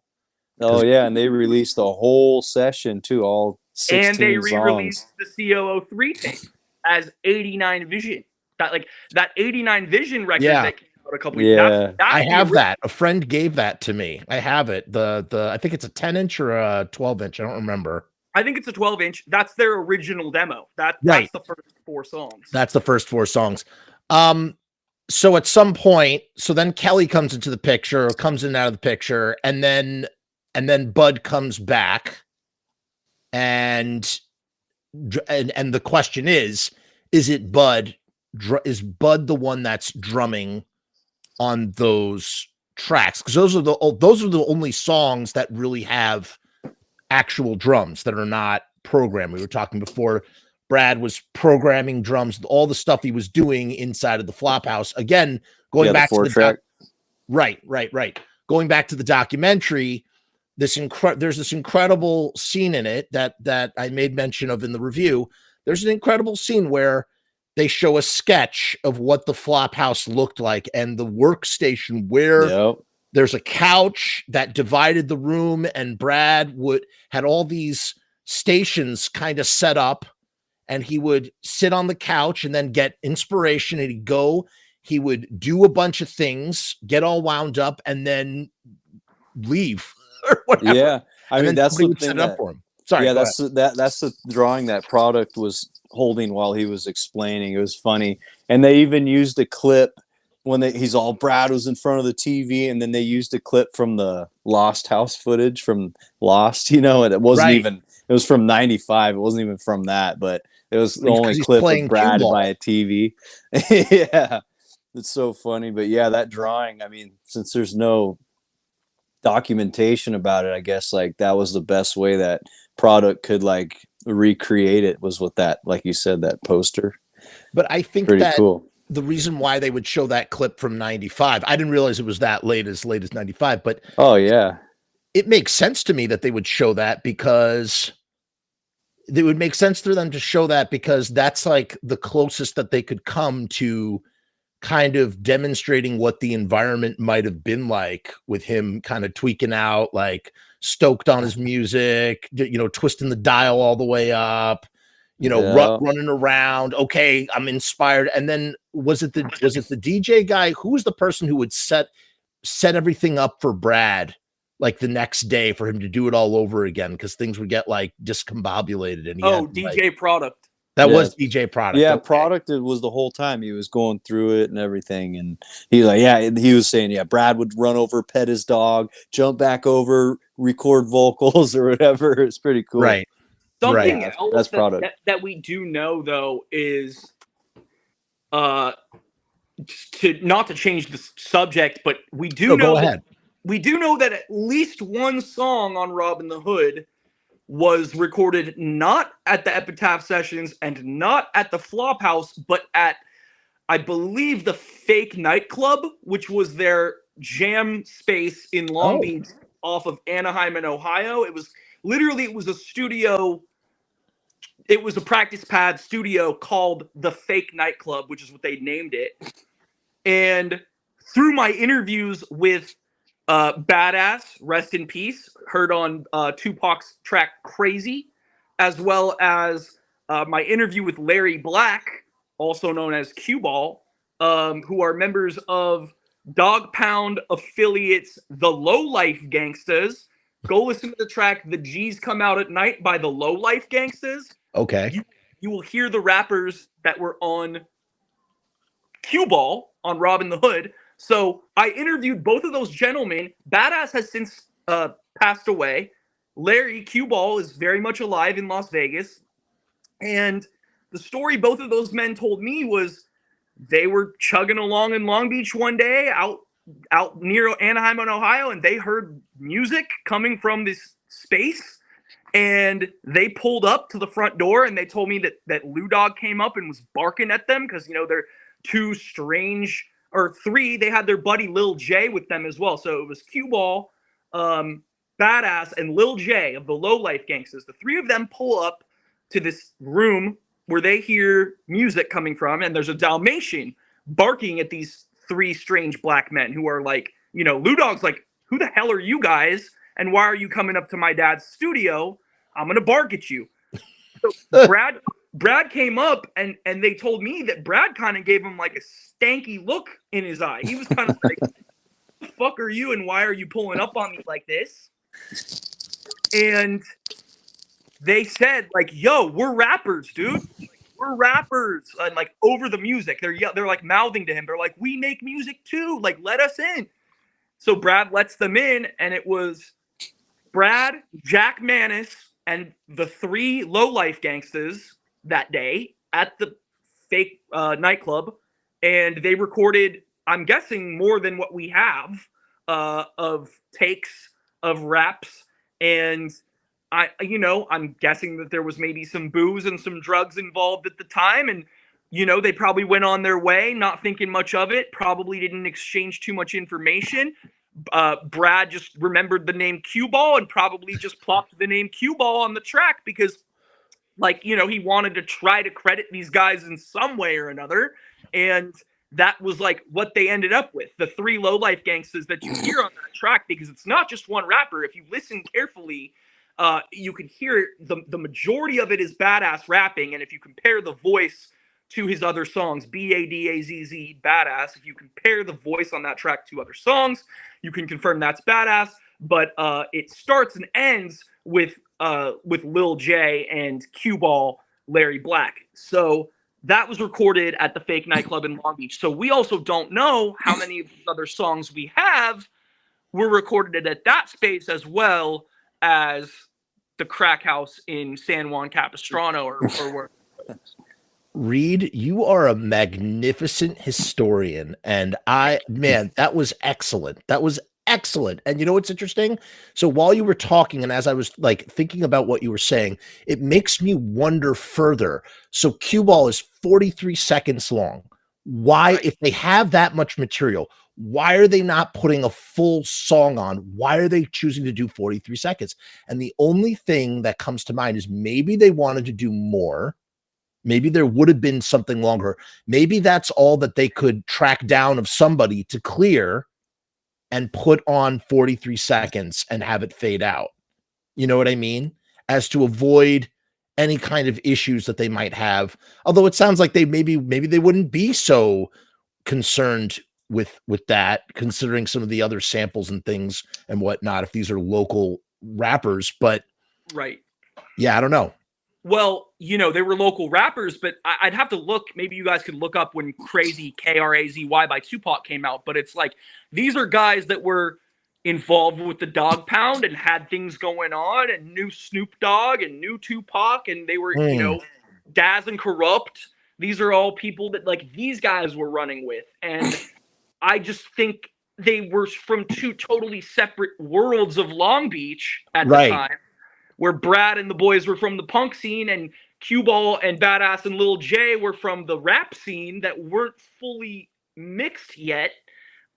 Oh yeah, and they released a whole session too, all 16 songs. And they re-released the COO3 tape as 89 Vision. That 89 Vision record that came out a couple years ago. I have that. A friend gave that to me. I have it. The I think it's a 10-inch or a 12-inch. I don't remember. I think it's a 12-inch. That's their original demo. That's the first 4 songs. That's the first 4 songs. So at some point, then Kelly comes into the picture, or comes in and out of the picture, and then Bud comes back, and the question is it Bud? Is Bud the one that's drumming on those tracks? Because those are the only songs that really have actual drums that are not programmed. We were talking before. Brad was programming drums, all the stuff he was doing inside of the Flophouse. Again, going back to the right. Going back to the documentary, there's this incredible scene in it that I made mention of in the review. There's an incredible scene where they show a sketch of what the flop house looked like and the workstation where Yep. there's a couch that divided the room, and Brad had all these stations kind of set up, and he would sit on the couch and then get inspiration, and he would do a bunch of things, get all wound up, and then leave or whatever. Yeah. I mean, that's the would thing set it up that, for him. Sorry. yeah, that's the drawing that product was holding while he was explaining. It was funny. And they even used a clip when Brad was in front of the TV, and then they used a clip from the Lost house footage from Lost, and it wasn't even, it was from 95. It wasn't even from that, but it was the only clip of Brad by a TV. Yeah. It's so funny. But yeah, that drawing, I mean, since there's no documentation about it, I guess like that was the best way that product could like recreate it, was with that, like you said, that poster. But I think pretty that cool. The reason why they would show that clip from 95, I didn't realize it was that late as 95, but oh yeah, it makes sense to me that they would show that, because it would make sense for them to show that, because that's like the closest that they could come to kind of demonstrating what the environment might have been like, with him kind of tweaking out, like stoked on his music, twisting the dial all the way up, running around. Okay, I'm inspired. And then was it the DJ guy? Who was the person who would set everything up for Brad, like the next day, for him to do it all over again, because things would get like discombobulated? And DJ Product. That was DJ Product. Yeah, okay. Product, it was the whole time. He was going through it and everything. And he was saying, Brad would run over, pet his dog, jump back over, record vocals or whatever. It's pretty cool. Right. Something else that's Product. That we do know, though, is not to change the subject, but we do know that at least one song on Robbin the Hood was recorded not at the Epitaph Sessions and not at the Flophouse, but at, I believe, the Fake Nightclub, which was their jam space in Long Beach off of Anaheim and Ohio. It was a studio. It was a practice pad studio called the Fake Nightclub, which is what they named it. And through my interviews with Badass, rest in peace, heard on Tupac's track Crazy, as well as my interview with Larry Black, also known as Cue Ball, who are members of Dog Pound affiliates The Low Life Gangstas. Go listen to the track The G's Come Out at Night by The Low Life Gangstas. Okay. You will hear the rappers that were on Cue Ball on Robbin the Hood. So I interviewed both of those gentlemen. Badass has since passed away. Larry Cue Ball is very much alive in Las Vegas. And the story both of those men told me was they were chugging along in Long Beach one day out near Anaheim in Ohio, and they heard music coming from this space. And they pulled up to the front door, and they told me that Lou Dog came up and was barking at them because, they're two strange, or three, they had their buddy Lil J with them as well. So it was Cue Ball, Badass, and Lil J of the Low Life Gangstas. The three of them pull up to this room where they hear music coming from, and there's a Dalmatian barking at these three strange black men who are like, Lou Dog's like, who the hell are you guys? And why are you coming up to my dad's studio? I'm going to bark at you. So Brad came up, and they told me that Brad kind of gave him like a stanky look in his eye. He was kind of like, "Who the fuck are you, and why are you pulling up on me like this?" And they said, like, "Yo, we're rappers, dude. Like, we're rappers." And like over the music, they're like mouthing to him. They're like, "We make music too. Like, let us in." So Brad lets them in, and it was Brad, Jack Manis, and the three Low Life Gangstas that day at the Fake Nightclub, and they recorded, I'm guessing, more than what we have of takes of raps, and I'm guessing that there was maybe some booze and some drugs involved at the time, and they probably went on their way, not thinking much of it, probably didn't exchange too much information. Brad just remembered the name Cue Ball and probably just plopped the name Cue Ball on the track because, like, you know, he wanted to try to credit these guys in some way or another. And that was like what they ended up with, the three low-life gangsters that you hear on that track, because it's not just one rapper. If you listen carefully, you can hear the majority of it is Badass rapping. And if you compare the voice to his other songs, B-A-D-A-Z-Z, Badass, if you compare the voice on that track to other songs, you can confirm that's Badass. But it starts and ends with Lil J and Cue Ball, Larry Black. So that was recorded at the fake nightclub in Long Beach. So we also don't know how many of the other songs we have were recorded at that space, as well as the crack house in San Juan Capistrano or where. Reed, you are a magnificent historian. And man, that was excellent. That was excellent. And you know what's interesting? So while you were talking, and as I was like thinking about what you were saying, it makes me wonder further. So Cue Ball is 43 seconds long. Why, if they have that much material, why are they not putting a full song on? Why are they choosing to do 43 seconds? And the only thing that comes to mind is maybe they wanted to do more. Maybe there would have been something longer. Maybe that's all that they could track down of somebody to clear and put on 43 seconds and have it fade out. You know what I mean? As to avoid any kind of issues that they might have. Although it sounds like they maybe they wouldn't be so concerned with that, considering some of the other samples and things and whatnot, if these are local rappers. But right. Yeah, I don't know. Well, you know, they were local rappers, but I'd have to look. Maybe you guys could look up when Crazy, K-R-A-Z-Y by Tupac came out. But it's like, these are guys that were involved with the Dog Pound and had things going on and knew Snoop Dogg and knew Tupac. And they were, you know, Daz and Corrupt. These are all people that, like, these guys were running with. And I just think they were from two totally separate worlds of Long Beach at the time, where Brad and the boys were from the punk scene and Cue Ball and Badass and Lil J were from the rap scene that weren't fully mixed yet.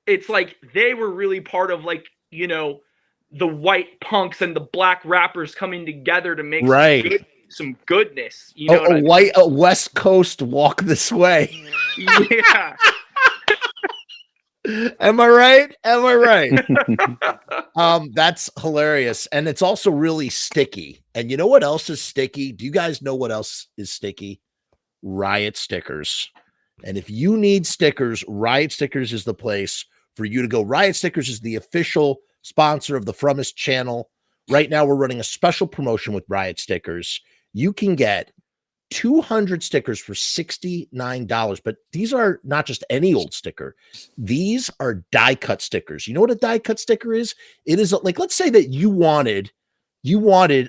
It's like they were really part of, like, you know, the white punks and the black rappers coming together to make some goodness. You know, a West Coast walk this way. Yeah. Am I right? Am I right? That's hilarious. And it's also really sticky. And you know what else is sticky? Do you guys know what else is sticky? Riot stickers. And if you need stickers, Riot Stickers is the place for you to go. Riot Stickers is the official sponsor of the Frumess channel. Right now, we're running a special promotion with Riot Stickers. You can get 200 stickers for $69, but these are not just any old sticker. These are die cut stickers. You know what a die cut sticker is? It is like, let's say that you wanted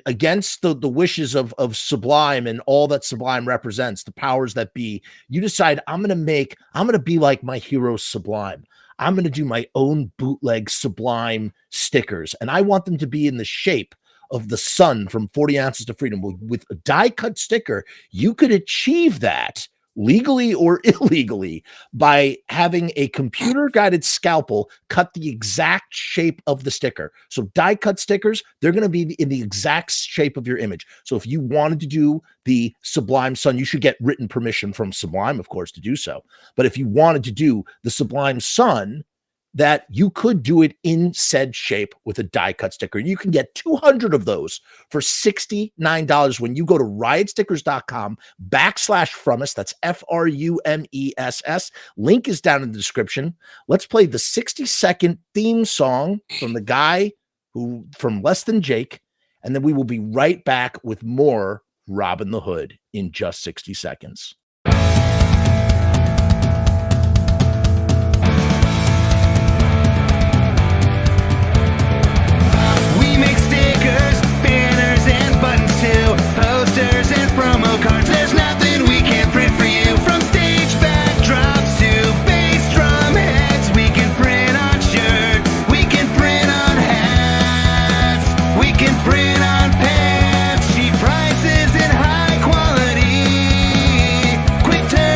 against the wishes of Sublime and all that Sublime represents, the powers that be. You decide, I'm going to be like my hero Sublime. I'm going to do my own bootleg Sublime stickers, and I want them to be in the shape of the sun from 40 Ounces to Freedom. With a die cut sticker, you could achieve that legally or illegally by having a computer guided scalpel cut the exact shape of the sticker. So die cut stickers, they're going to be in the exact shape of your image. So if you wanted to do the Sublime Sun, you should get written permission from Sublime, of course, to do so. But if you wanted to do the Sublime Sun, that you could do it in said shape with a die cut sticker. You can get 200 of those for $69 when you go to riotstickers.com/Frumess. That's Frumess. Link is down in the description. Let's play the 60-second theme song from the guy from Less Than Jake. And then we will be right back with more Robbin the Hood in just 60 seconds. Posters and promo cards, there's nothing we can't print for you. From stage backdrops to bass drum heads, we can print on shirts, we can print on hats, we can print on pants. Cheap prices and high quality, quick turn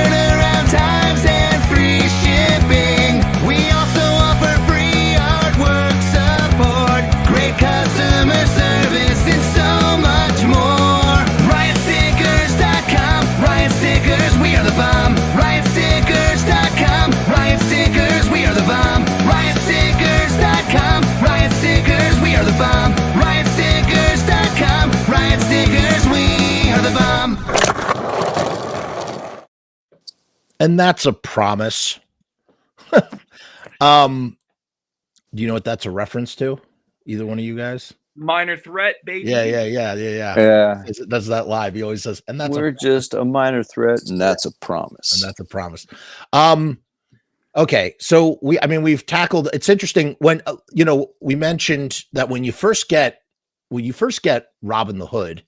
And that's a promise. Do you know what that's a reference to? Either one of you guys? Minor Threat, baby. Yeah. Does that live? He always says, and that's We're just a minor threat, and that's a promise. And that's a promise. Okay, so we've tackled. It's interesting when we mentioned that when you first get Robbin the Hood,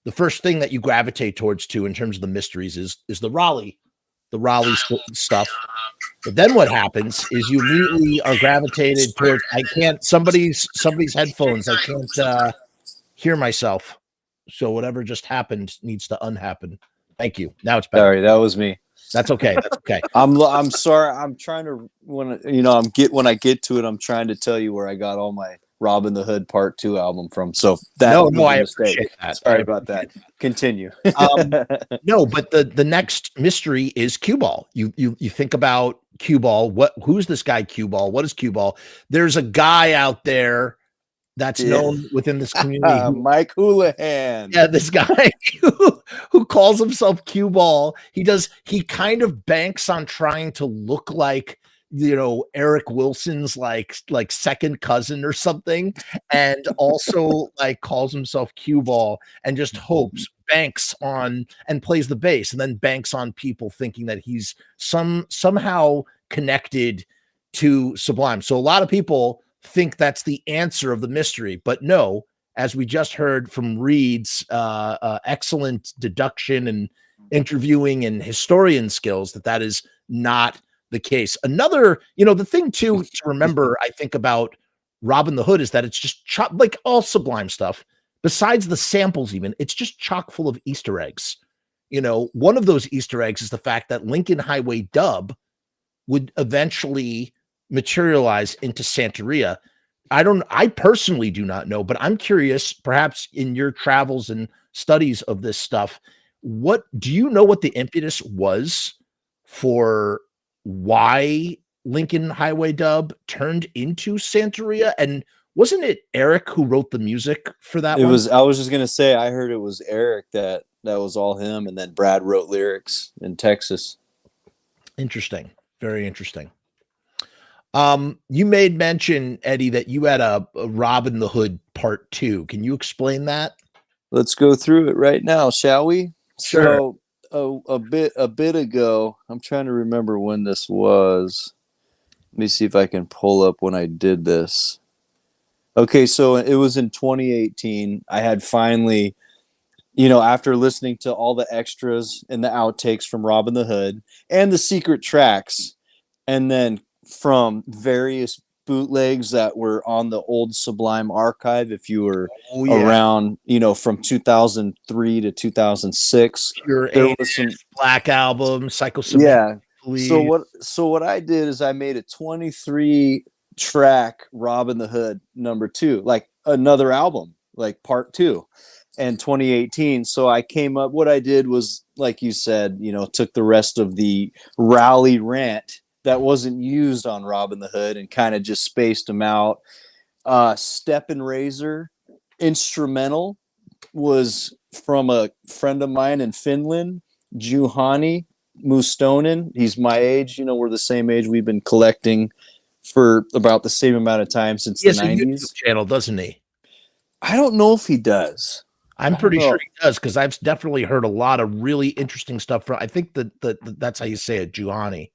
the first thing that you gravitate towards in terms of the mysteries is the Raleigh stuff. But then what happens is you immediately are gravitated towards somebody's headphones. I can't hear myself. So whatever just happened needs to unhappen. Thank you. Now it's better. Sorry, that was me. That's okay. That's okay. I'm sorry. I'm trying to when I get to it, I'm trying to tell you where I got all my Robbin the Hood Part 2 album from. So that was I a mistake. appreciate that. Sorry about that. Continue. No, but the next mystery is cue ball. You think about cue ball. Who's this guy cue ball? What is cue ball? There's a guy out there that's known within this community. Mike Houlihan. Yeah, this guy who calls himself cue ball. He kind of banks on trying to look like Eric Wilson's like second cousin or something, and also like calls himself cue ball and just banks on and plays the bass and then banks on people thinking that he's somehow connected to Sublime. So a lot of people think that's the answer of the mystery, but no, as we just heard from Reed's excellent deduction and interviewing and historian skills, that is not the case. Another, the thing too to remember, I think, about Robbin the Hood is that it's just like all Sublime stuff, besides the samples even, it's just chock full of Easter eggs. One of those Easter eggs is the fact that Lincoln Highway Dub would eventually materialize into Santeria. I personally do not know, but I'm curious, perhaps in your travels and studies of this stuff, do you know what the impetus was for why Lincoln Highway Dub turned into Santeria? And wasn't it Eric who wrote the music for that? I was just gonna say, I heard it was Eric that was all him, and then Brad wrote lyrics in Texas. Interesting. Very interesting. You made mention, Eddie, that you had a Robbin the Hood Part 2. Can you explain that? Let's go through it right now, shall we? Sure. So a bit ago, I'm trying to remember when this was. Let me see if I can pull up when I did this. Okay, so it was in 2018. I had finally, after listening to all the extras and the outtakes from Robbin the Hood and the secret tracks, and then from various bootlegs that were on the old Sublime archive, if you were around, from 2003 to 2006, there was some Black Album, Psycho. So what I did is I made a 23 track Robbin the Hood #2, like another album, like Part 2, and 2018. So I came up, what I did was, like you said, took the rest of the Raleigh rant that wasn't used on Robbin the Hood and kind of just spaced them out. Step and Razor instrumental was from a friend of mine in Finland, Juhani Mustonen. He's my age. We're the same age. We've been collecting for about the same amount of time since the 90s. He has a YouTube channel, doesn't he? I don't know if he does. I'm pretty sure he does, because I've definitely heard a lot of really interesting stuff from. I think that's how you say it, Juhani.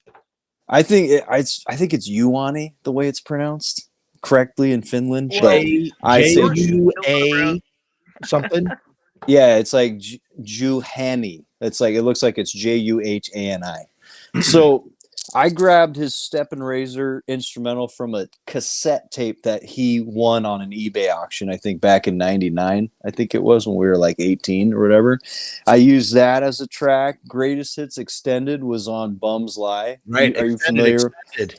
I think it's Juhani, the way it's pronounced correctly in Finland. J-U-A something. Yeah, it's like Juhani. It's like, it looks like it's Juhani. So I grabbed his Step and Razor instrumental from a cassette tape that he won on an eBay auction, I think back in 99. I think it was when we were like 18 or whatever. I used that as a track. Greatest Hits Extended was on Bums Lie. Right. Are you familiar?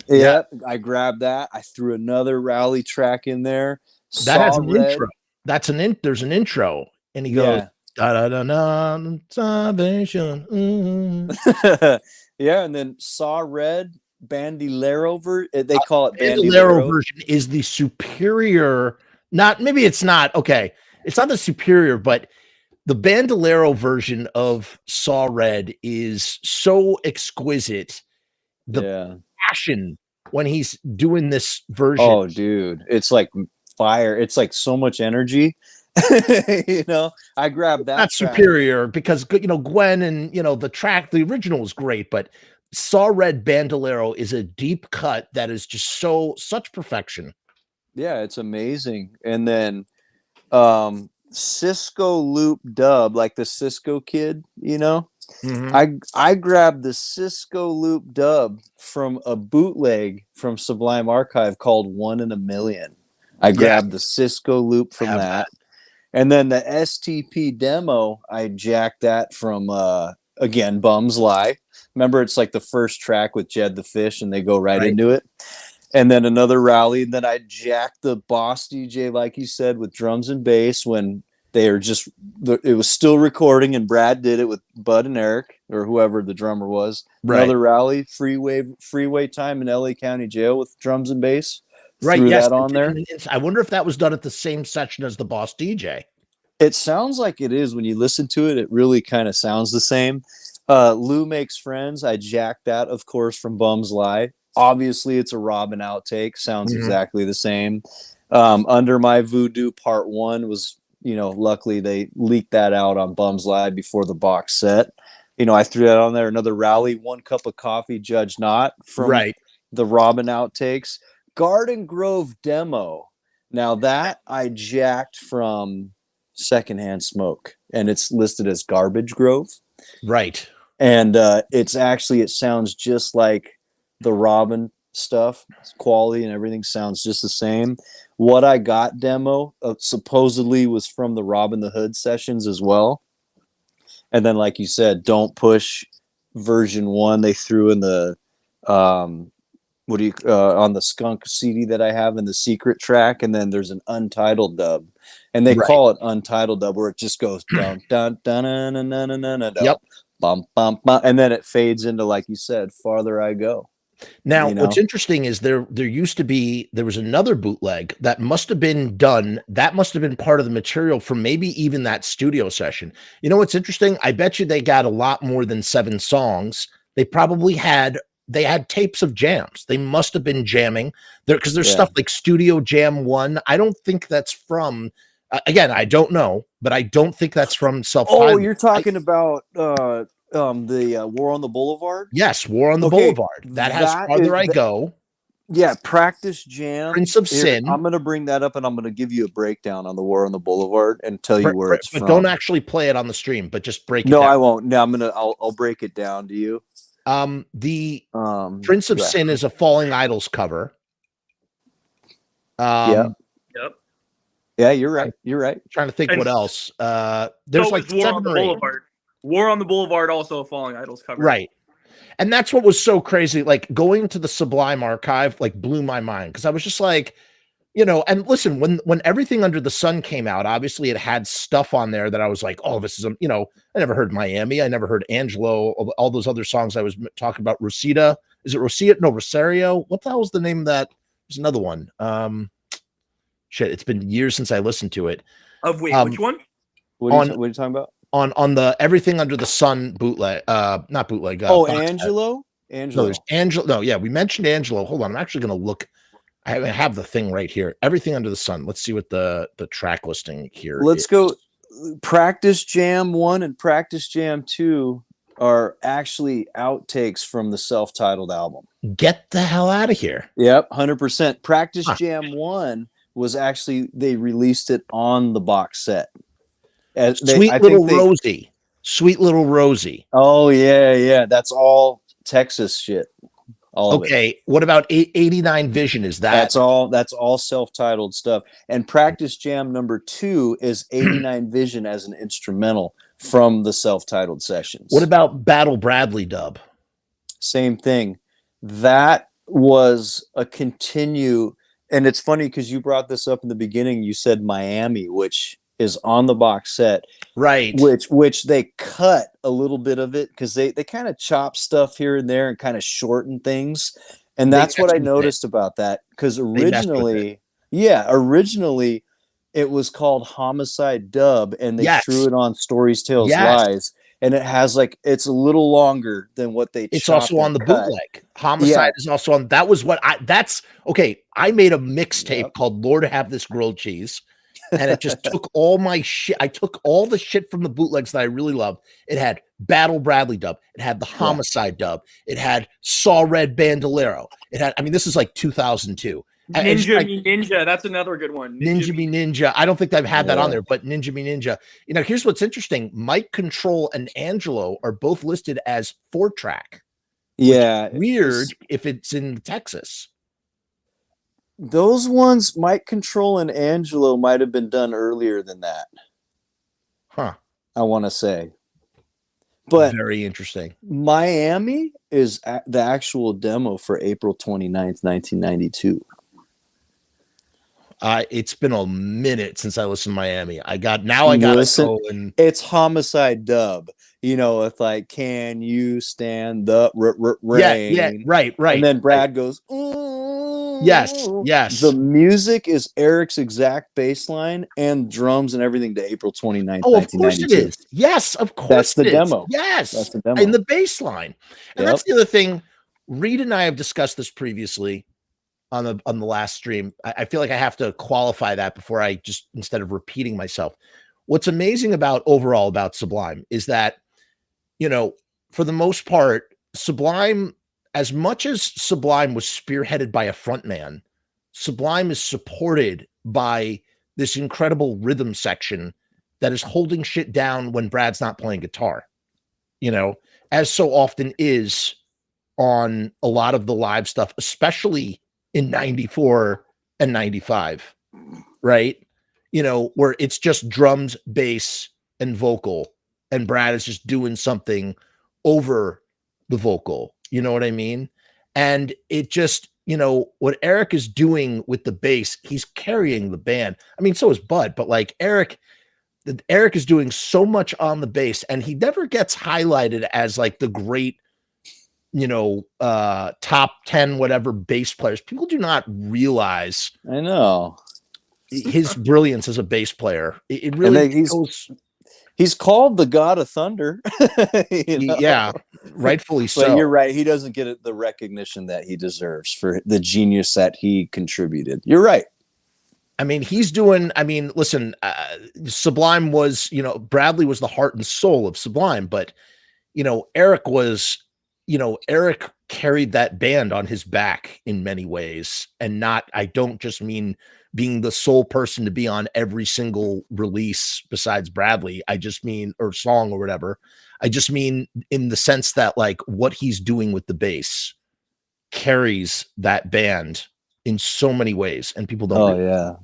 Yeah. I grabbed that. I threw another Raleigh track in there. That has an intro. There's an intro. And he goes, da da da da, salvation. Yeah, and then Saw Red, Bandolero they call it Bandolero version is the superior. Maybe it's not. Okay, it's not the superior, but the Bandolero version of Saw Red is so exquisite. The passion when he's doing this version. Oh, dude, it's like fire. It's like so much energy. You know, I grabbed that. Not superior because, you know, Gwen and, you know, the original was great, but Saw Red Bandolero is a deep cut that is just such perfection. Yeah, it's amazing. And then Cisco loop dub, like the Cisco Kid, you know. I grabbed the Cisco loop dub from a bootleg from Sublime Archive called 1 in a Million. I grabbed the Cisco loop from that. And then the STP demo, I jacked that from again, Bums Lie. Remember, it's like the first track with Jed the Fish, and they go right into it. And then another Raleigh. And then I jacked the Boss DJ, like you said, with drums and bass when they are just, it was still recording, and Brad did it with Bud and Eric, or whoever the drummer was. Another Raleigh, freeway time in LA County Jail with drums and bass. Threw that on there. I wonder if that was done at the same session as the Boss DJ. It sounds like it is. When you listen to it, it really kind of sounds the same. Lou Makes Friends. I jacked that, of course, from Bums Lie. Obviously, it's a Robbin outtake. Sounds exactly the same. Under My Voodoo Part 1 was, you know, luckily they leaked that out on Bums Lie before the box set. You know, I threw that on there. Another Raleigh, One Cup of Coffee, Judge Not, from the Robbin outtakes. Garden Grove demo. Now that I jacked from Secondhand Smoke, and it's listed as Garbage Grove. Right. And it sounds just like the Robbin stuff. Quality and everything sounds just the same. What I Got demo supposedly was from the Robbin the Hood sessions as well. And then, like you said, Don't Push version 1 they threw in the on the Skunk CD that I have in the secret track, and then there's an untitled dub, and they call it untitled dub, where it just goes dun dun dun dun dun dun dun dun, bum bum bum, and then it fades into, like you said, Farther I Go. Now, what's interesting is there was another bootleg that must have been done. That must have been part of the material from maybe even that studio session. You know what's interesting? I bet you they got a lot more than 7 songs. They probably had tapes of jams. They must have been jamming there, because there's stuff like Studio Jam 1. I don't think that's from, again, I don't know, but I don't think that's from Self-Titled. Oh, you're talking about the War on the Boulevard? Yes, War on the Boulevard. That has Farther I Go. Yeah, Practice Jam. Prince of Sin. I'm going to bring that up, and I'm going to give you a breakdown on the War on the Boulevard and tell you where it's but from. Don't actually play it on the stream, but just break it down. No, I won't. No, I'll break it down to you. The Prince of Sin is a Falling Idols cover. Yeah, you're right. I'm trying to think what else. There's like War on the Boulevard. War on the Boulevard, also a Falling Idols cover. Right. And that's what was so crazy. Like, going to the Sublime archive, like, blew my mind, because I was just like, you know, and listen, when Everything Under the Sun came out, obviously it had stuff on there that I was like, oh, this is, you know, I never heard Miami. I never heard Angelo, all those other songs I was talking about. Rosita. Is it Rosita? No, Rosario. What the hell was the name of that? There's another one. Shit, it's been years since I listened to it. Which one? What are you talking about? On the Everything Under the Sun bootleg, not bootleg. Angelo? Angelo. No, there's Angelo. No, yeah, we mentioned Angelo. Hold on, I'm actually going to look. I have the thing right here. Everything Under the Sun. Let's see what the track listing here. Let's go. Practice Jam 1 and Practice Jam 2 are actually outtakes from the self-titled album. Get the hell out of here. Yep, 100%. Practice Jam 1 was actually, they released it on the box set. Sweet Little Rosie. Oh, yeah. That's all Texas shit. Okay, what about 89 Vision? Is that? That's all self-titled stuff. And Practice Jam number 2 is 89 Vision as an instrumental from the self-titled sessions. What about Battle Bradley dub? Same thing. That was a continue, and it's funny because you brought this up in the beginning. You said Miami, which is on the box set, right? Which they cut a little bit of it because they kind of chop stuff here and there and kind of shorten things, and that's what I noticed about that. Because originally It was called Homicide Dub, and they Yes. threw it on Stories, Tales, Yes. Lies. And it has like, it's a little longer than what they It's chopped also on and the cut. bootleg. Homicide is also on. That was what okay. I made a mixtape called Lord Have This Grilled Cheese. And it just took all my shit. I took all the shit from the bootlegs that I really loved. It had Battle Bradley dub. It had the Homicide dub. It had Saw Red Bandolero. It had, I mean, this is like 2002. Ninja Me Ninja. That's another good one. Ninja Me Ninja. I don't think I've had that on there, but Ninja Me Ninja. You know, here's what's interesting. Mike Control and Angelo are both listed as 4-track. Yeah. Weird if it's in Texas. Those ones, Mike Control and Angelo, might have been done earlier than that. Huh. I want to say. But very interesting. Miami is the actual demo for April 29th, 1992. It's been a minute since I listened to Miami. I got to go and it's Homicide Dub. You know, it's like, can you stand the rain? Yeah, right. And then Brad goes, yes. The music is Eric's exact bass line and drums and everything to April 29th, Oh, of course it is. Yes, of course. That's the demo. Yes, that's the demo. In the bass line. And that's the other thing. Reed and I have discussed this previously on the last stream. I feel like I have to qualify that before I just, instead of repeating myself. What's amazing about Sublime is that, you know, for the most part, Sublime, as much as Sublime was spearheaded by a frontman, Sublime is supported by this incredible rhythm section that is holding shit down when Brad's not playing guitar, you know, as so often is on a lot of the live stuff, especially in 94 and 95, right? You know, where it's just drums, bass, and vocal, and Brad is just doing something over the vocal. You know what I mean? And it just, you know, what Eric is doing with the bass, he's carrying the band. I mean, so is Bud, but like Eric is doing so much on the bass, and he never gets highlighted as like the great, you know, top 10 whatever bass players. People do not realize, I know, his brilliance as a bass player. It really he's called the God of Thunder. You know? Yeah, rightfully so. But you're right, he doesn't get the recognition that he deserves for the genius that he contributed. You're right. I mean, listen, Sublime was, you know, Bradley was the heart and soul of Sublime, but, you know, Eric carried that band on his back in many ways. And I don't just mean being the sole person to be on every single release besides Bradley. I just mean, or song or whatever. I just mean in the sense that like what he's doing with the bass carries that band in so many ways, and people don't. Oh yeah.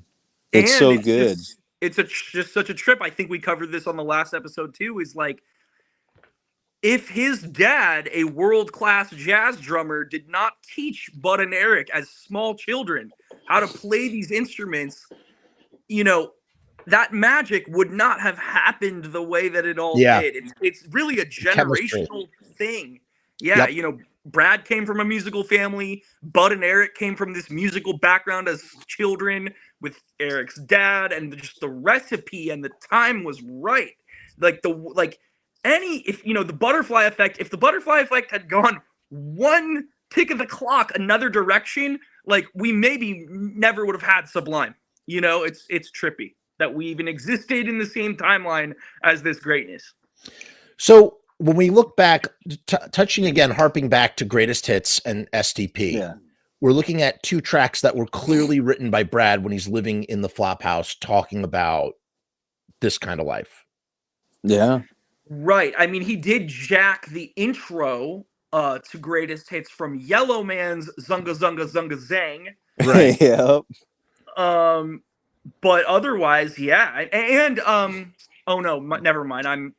It's so good. It's just such a trip. I think we covered this on the last episode too, is like, if his dad, a world-class jazz drummer, did not teach Bud and Eric as small children how to play these instruments, you know, that magic would not have happened the way that it all did. It's really a generational thing. Yeah, you know, Brad came from a musical family. Bud and Eric came from this musical background as children with Eric's dad, and just the recipe and the time was right. If you know, the butterfly effect, if the butterfly effect had gone one tick of the clock another direction, like we maybe never would have had Sublime. You know, it's trippy that we even existed in the same timeline as this greatness. So when we look back, harping back to Greatest Hits and STP, we're looking at two tracks that were clearly written by Brad when he's living in the flop house talking about this kind of life. Yeah. Right. I mean, he did jack the intro to Greatest Hits from Yellow Man's Zunga Zunga Zunga Zang. Right. Yep. But otherwise, yeah. And oh no, never mind.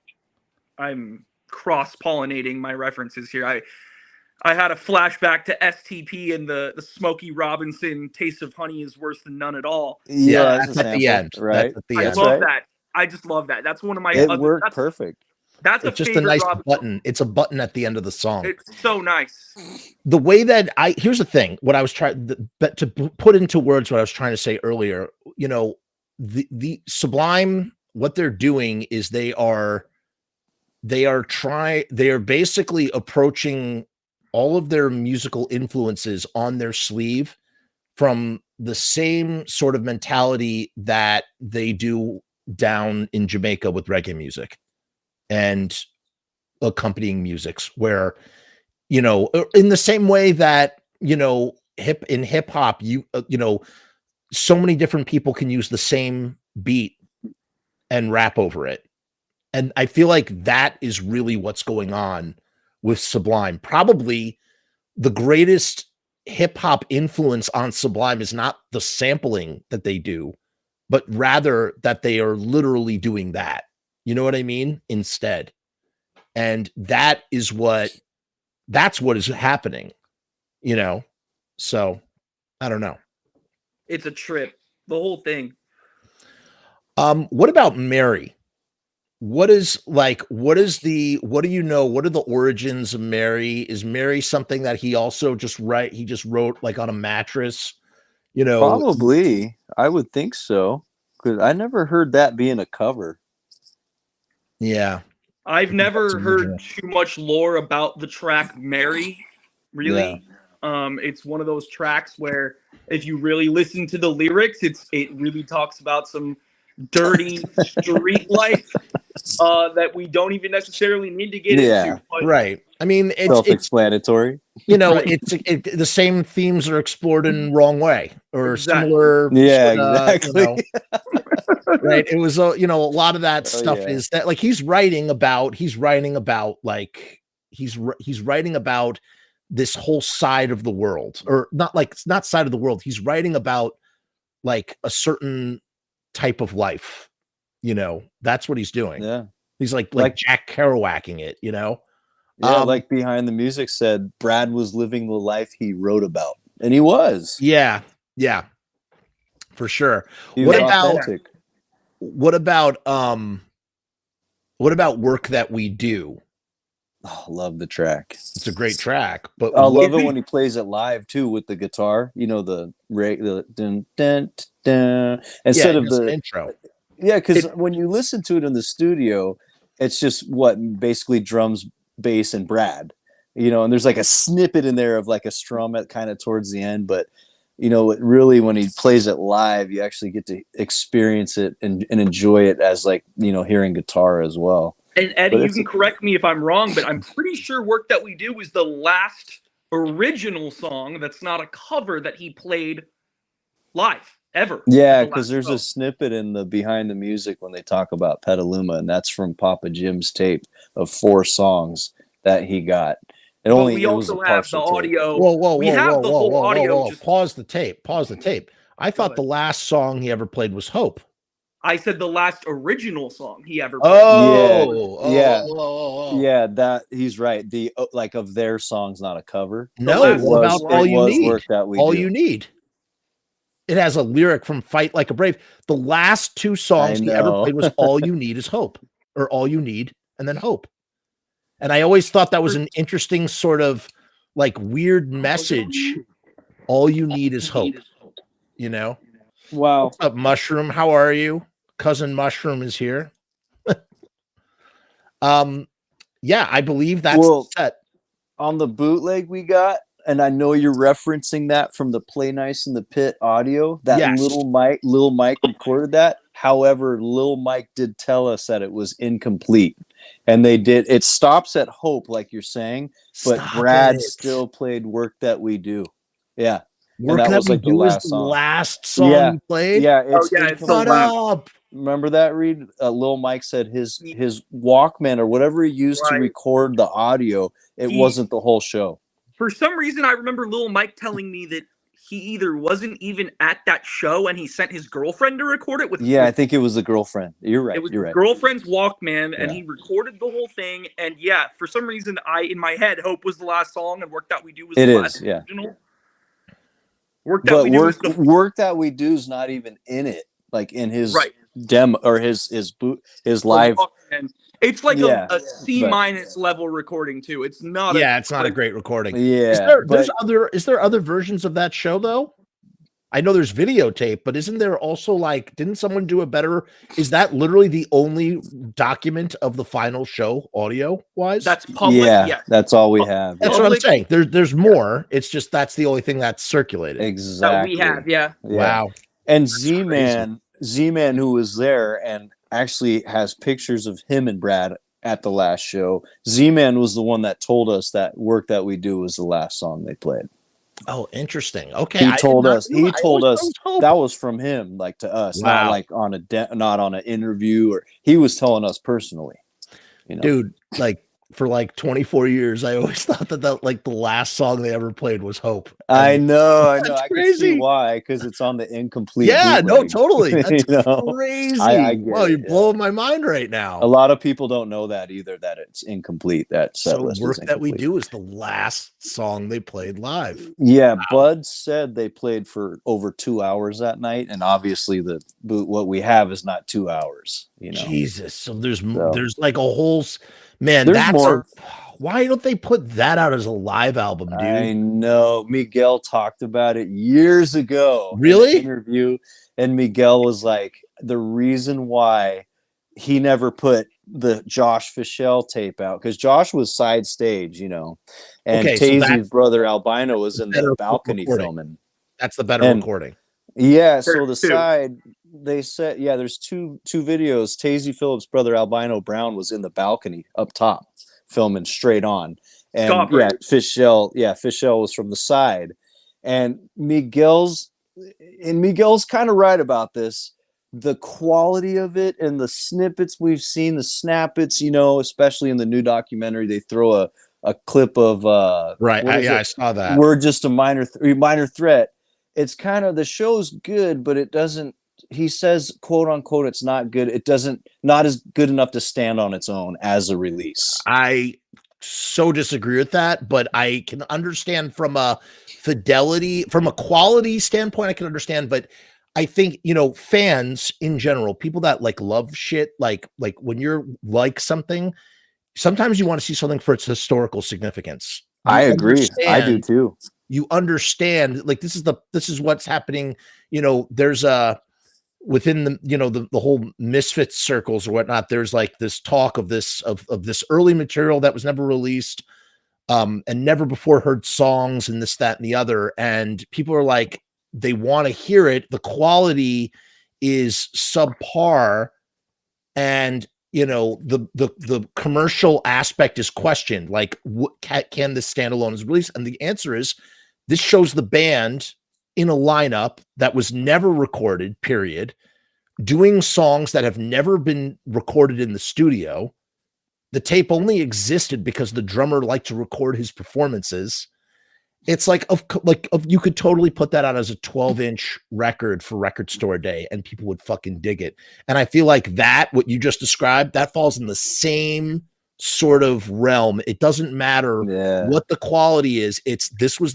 I'm cross-pollinating my references here. I had a flashback to STP and the Smokey Robinson Taste of Honey is Worse Than None at All. Yeah, that's at the end, right? I love that. I just love that. That's one of my. It worked perfect. That's just a nice button. It's a button at the end of the song. It's so nice. The way that here's the thing. What I was trying to put into words, what I was trying to say earlier. You know, the Sublime, what they're doing is they are basically approaching all of their musical influences on their sleeve from the same sort of mentality that they do down in Jamaica with reggae music and accompanying musics, where, you know, in the same way that, you know, hip hop, you know, so many different people can use the same beat and rap over it. And I feel like that is really what's going on with Sublime. Probably the greatest hip hop influence on Sublime is not the sampling that they do, but rather that they are literally doing that. You know what I mean? Instead. And that's what is happening, you know? So I don't know. It's a trip. The whole thing. What about Mary? What are the origins of Mary? Is Mary something that he also just wrote like on a mattress? You know, Probably. I would think so. Because I never heard that being a cover. Yeah. I've never heard too much lore about the track Mary, really. Yeah. It's one of those tracks where if you really listen to the lyrics, it really talks about some dirty street life that we don't even necessarily need to get into. But right. I mean, it's self-explanatory. You know, right. The same themes are explored in Wrong Way or similar. Yeah, exactly. You know, right. It was, you know, a lot of that stuff is that, like, he's writing about this whole side of the world, or not side of the world. He's writing about like a certain type of life, you know. That's what he's doing. Yeah, he's like Jack Kerouacking it, you know. Yeah, like Behind the Music said, Brad was living the life he wrote about, and he was. Yeah, for sure. What about Work That We Do? Oh, love the track. It's a great track, but I love it when he plays it live too with the guitar. You know, the dun, dun, dun, instead of the intro. Yeah, because when you listen to it in the studio, it's just basically drums, bass, and Brad. You know, and there's like a snippet in there of like a strum at kind of towards the end, but you know, really when he plays it live, you actually get to experience it and enjoy it as, like, you know, hearing guitar as well. And Eddie, you can correct me if I'm wrong, but I'm pretty sure Work That We Do was the last original song that's not a cover that he played live ever. Yeah, because there's a snippet in the Behind the Music when they talk about Petaluma, and that's from Papa Jim's tape of 4 songs that he got. We also have the audio. Whoa. Pause the tape. I thought the last song he ever played was Hope. I said the last original song he ever played. Yeah, that he's right. The like of their songs, not a cover. No, it was All You Need. Work That We All Do. You Need. It has a lyric from Fight Like a Brave. The last 2 songs he ever played was All You Need Is Hope, or All You Need and then Hope. And I always thought that was an interesting sort of like weird message. All you need is hope, you know? Wow. What's up, Mushroom? How are you? Cousin Mushroom is here. Yeah, I believe that's set. On the bootleg we got, and I know you're referencing that from the Play Nice in the Pit audio, that Lil Mike recorded that. However, Lil Mike did tell us that it was incomplete. And it stops at Hope, like you're saying, but Brad still played Work That We Do. Yeah. Work That We Do is the last song he played? Yeah. It's so loud. Remember that, Reed? Lil Mike said his Walkman or whatever he used to record the audio, it wasn't the whole show. For some reason, I remember Lil Mike telling me that he either wasn't even at that show and he sent his girlfriend to record it with. Yeah, I think it was the girlfriend. You're right. It was his girlfriend's Walkman, and he recorded the whole thing. And yeah, for some reason, in my head, Hope was the last song, and Work That We Do was the last original. Work That We Do is not even in it, like in his demo or his live. It's like a C- level recording too. It's not. It's not a great recording. Yeah. Is there other versions of that show though? I know there's videotape, but isn't there also like, didn't someone do a better? Is that literally the only document of the final show audio wise? That's public. Yeah, Yes. that's all we have. That's yeah. what I'm Public- saying. There's more. It's just that's the only thing that's circulated. Exactly. That we have. Yeah. Yeah. Wow. And crazy. Z-Man, who was there and actually has pictures of him and Brad at the last show. Z-Man was the one that told us that Work That We Do was the last song they played. Oh, interesting. Okay. He told us that that was from him, like to us, Wow. not like on not on an interview, or he was telling us personally. You know? dude, like for like 24 years, I always thought that like the last song they ever played was Hope. I And know. That's I can crazy. see why, because it's on the incomplete. yeah, no, bootleg. totally. That's You know? crazy. I get Wow, it, you're yeah. blowing my mind right now. A lot of people don't know that either, that it's incomplete. That set So list is Work That We incomplete. Do is the last song they played live. Yeah, Bud said they played for over 2 hours that night, and obviously what we have is not 2 hours. You know, Jesus. So there's So- there's like a whole man. There's That's more. why don't they put that out as a live album, dude? I know Miguel talked about it years ago. in Really? an interview, and Miguel was like, the reason why he never put the Josh Fischel tape out, because Josh was side stage, you know, and Okay, so Tazy's that's brother Albino was in the better balcony recording. filming. That's the better And- recording. Yeah, so There's the two. side they said, yeah, there's two videos. Tazy Phillips' brother Albino Brown was in the balcony up top, filming straight on, and Scott yeah, Bird. Fischel was from the side, and Miguel's kind of right about this. The quality of it and the snippets we've seen, the snappets, you know, especially in the new documentary, they throw a clip of Right. what is I it? saw that. We're just a minor threat. It's kind of, the show's good, but it doesn't, he says, quote unquote, it's not good. It doesn't, not as good enough to stand on its own as a release. I so disagree with that, but I can understand from a fidelity, from a quality standpoint, I can understand, but I think, you know, fans in general, people that like love shit, like when you're like something, sometimes you want to see something for its historical significance. I You agree. I do understand- too. You understand, like this is what's happening. You know, there's within the, you know, the whole misfits circles or whatnot, there's like this talk of this early material that was never released, and never before heard songs and this, that, and the other. And people are like, they want to hear it. The quality is subpar, and you know, the commercial aspect is questioned. Like, what can this stand alone as release? And the answer is, this shows the band in a lineup that was never recorded, period, doing songs that have never been recorded in the studio. The tape only existed because the drummer liked to record his performances. It's like you could totally put that out as a 12-inch record for Record Store Day and people would fucking dig it. And I feel like that, what you just described, that falls in the same sort of realm. It doesn't matter what the quality is. This was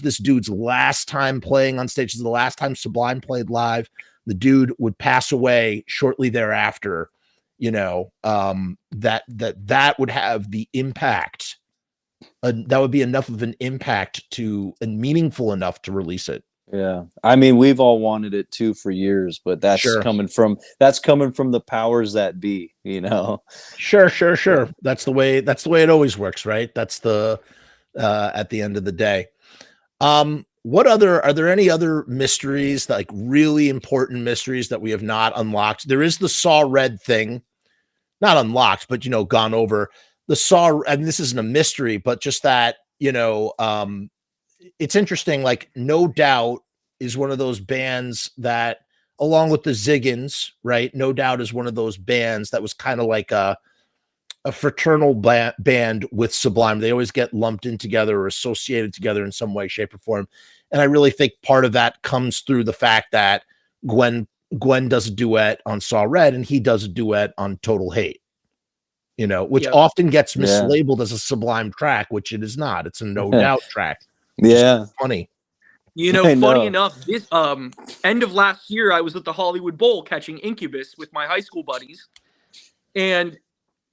this dude's last time playing on stage. This is the last time Sublime played live. The dude would pass away shortly thereafter. You know, that would have the impact. That would be enough of an impact and meaningful enough to release it. Yeah, I mean, we've all wanted it too for years, but that's Sure. coming from the powers that be, you know. Sure. That's the way it always works, right? That's the at the end of the day. Are there any other mysteries, like really important mysteries that we have not unlocked? There is the Saw Red thing, not unlocked, but you know, gone over. The Saw, and this isn't a mystery, but just that, you know, it's interesting. Like, No Doubt is one of those bands that, along with the Ziggins, right? No Doubt is one of those bands that was kind of like a fraternal band with Sublime. They always get lumped in together or associated together in some way, shape, or form. And I really think part of that comes through the fact that Gwen does a duet on Saw Red and he does a duet on Total Hate. You know, which often gets mislabeled as a Sublime track, which it is not. It's a No Doubt track. Yeah, Funny. You know, I funny know. enough, this end of last year, I was at the Hollywood Bowl catching Incubus with my high school buddies, and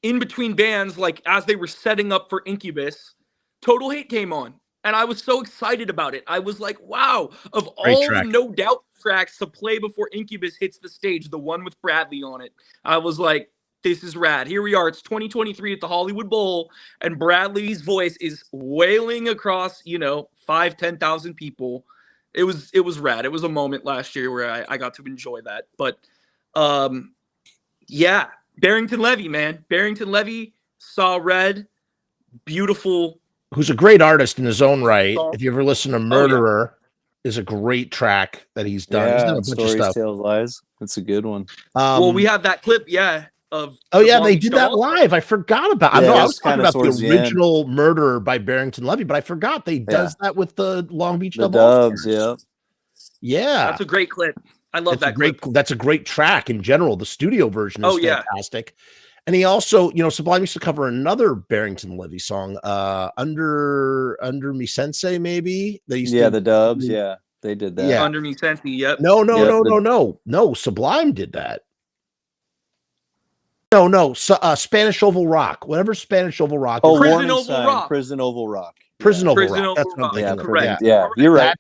in between bands, like as they were setting up for Incubus, Total Hate came on, and I was so excited about it. I was like, wow, of Great all track. the No Doubt tracks to play before Incubus hits the stage, the one with Bradley on it, I was like, this is rad. Here we are. It's 2023 at the Hollywood Bowl, and Bradley's voice is wailing across, 10,000 people. It was rad. It was a moment last year where I got to enjoy that. But yeah, Barrington Levy, man. Barrington Levy, Saw Red, beautiful. Who's a great artist in his own right. Song. If you ever listen to Murderer, is a great track that he's done. He's done a bunch of Stories, stuff. Tales, Lies. That's a good one. Well, we have that clip, of Oh yeah, Long they Beach did that All-Stars. live. I forgot about. Yeah, I know I it was was talking kinda about the towards the end. original Murderer by Barrington Levy, but I forgot they does that with the Long Beach The Double Dubs, All-Stars. yeah. Yeah, That's a great clip. I love that clip. That's a great track in general. The studio version is fantastic. And he also, Sublime used to cover another Barrington Levy song, Under Me Sensei, maybe. They used to, The Dubs, yeah. They did that. Yeah. Underneath Sensi, yep. No, Sublime did that. No, Spanish Oval Rock, whatever Spanish Oval Rock. Oh, Prison Warning Oval Sign, Rock. Prison Oval Rock. Prison Oval Prison Rock. That's Oval what I'm Rock. thinking Yeah, of. Correct. yeah, you're right.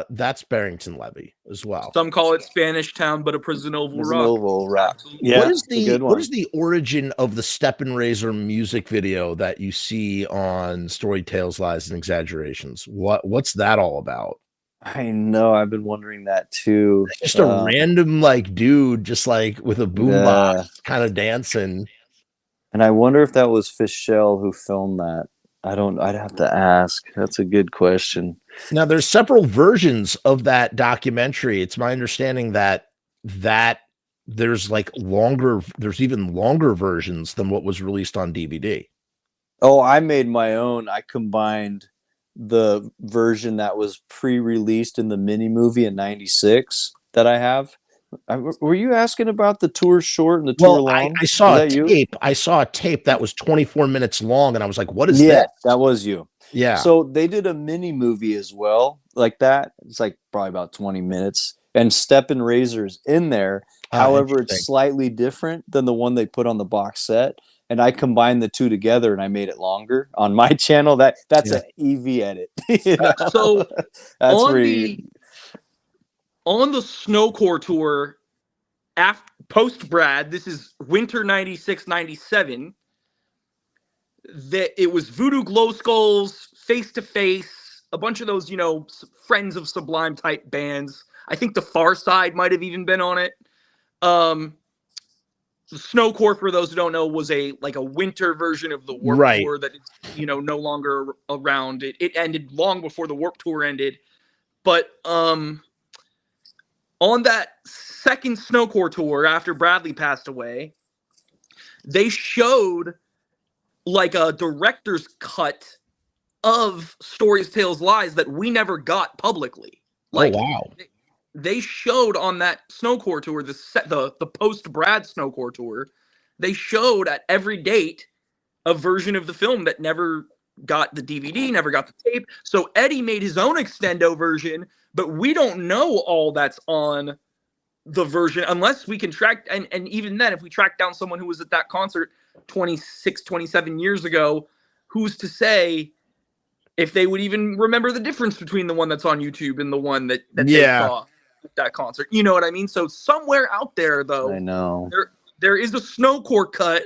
That's Barrington Levy as well. Some call it Spanish Town, but a Prison Oval Prison Rock. Oval Rock. Absolutely. Yeah, what is it's a good one. what is the origin of the Step and Razor music video that you see on Story Tales, Lies, and Exaggerations? What's that all about? I know. I've been wondering that too. Just a random dude, just with a boombox, kind of dancing. And I wonder if that was Fischel who filmed that. I'd have to ask. That's a good question. Now, there's several versions of that documentary. It's my understanding that there's even longer versions than what was released on DVD. Oh, I made my own. I combined the version that was pre-released in the mini movie in '96 that I have. Were you asking about the tour short and the tour long? I saw a tape. I saw a tape that was 24 minutes long, and I was like, "What is this?" That was you. Yeah. So they did a mini movie as well, like that. It's probably about 20 minutes, and Step and Razor's in there. However, it's slightly different than the one they put on the box set. And I combined the two together, and I made it longer on my channel. That's an EV edit. So that's on the Snowcore tour, post Brad, this is winter 96, 97. It was Voodoo Glow Skulls, Face to Face, a bunch of those, Friends of Sublime type bands. I think the Far Side might have even been on it. The Snowcore, for those who don't know, was a winter version of the Warped Tour that is, no longer around. It ended long before the Warped Tour ended. But on that second Snowcore tour after Bradley passed away, they showed a director's cut of Stories, Tales, Lies that we never got publicly. Oh, wow. They showed on that Snowcore tour, the post Brad Snowcore tour, they showed at every date a version of the film that never got the DVD, never got the tape. So Eddie made his own extendo version, but we don't know all that's on the version unless we can track. And even then, if we track down someone who was at that concert 26, 27 years ago, who's to say if they would even remember the difference between the one that's on YouTube and the one that they saw at that concert? You know what I mean? So somewhere out there, though, I know there is a Snowcore cut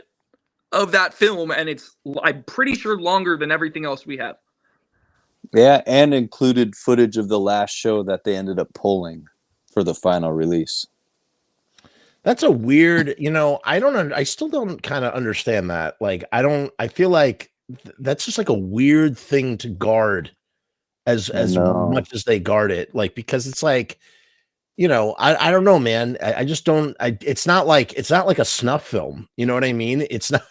of that film, and it's, I'm pretty sure, longer than everything else we have. Yeah, and included footage of the last show that they ended up pulling for the final release. That's a weird, I still don't kind of understand that. I feel like that's just a weird thing to guard as much as they guard it. Because it's I don't know, man. I just don't, it's not like a snuff film. You know what I mean? It's not,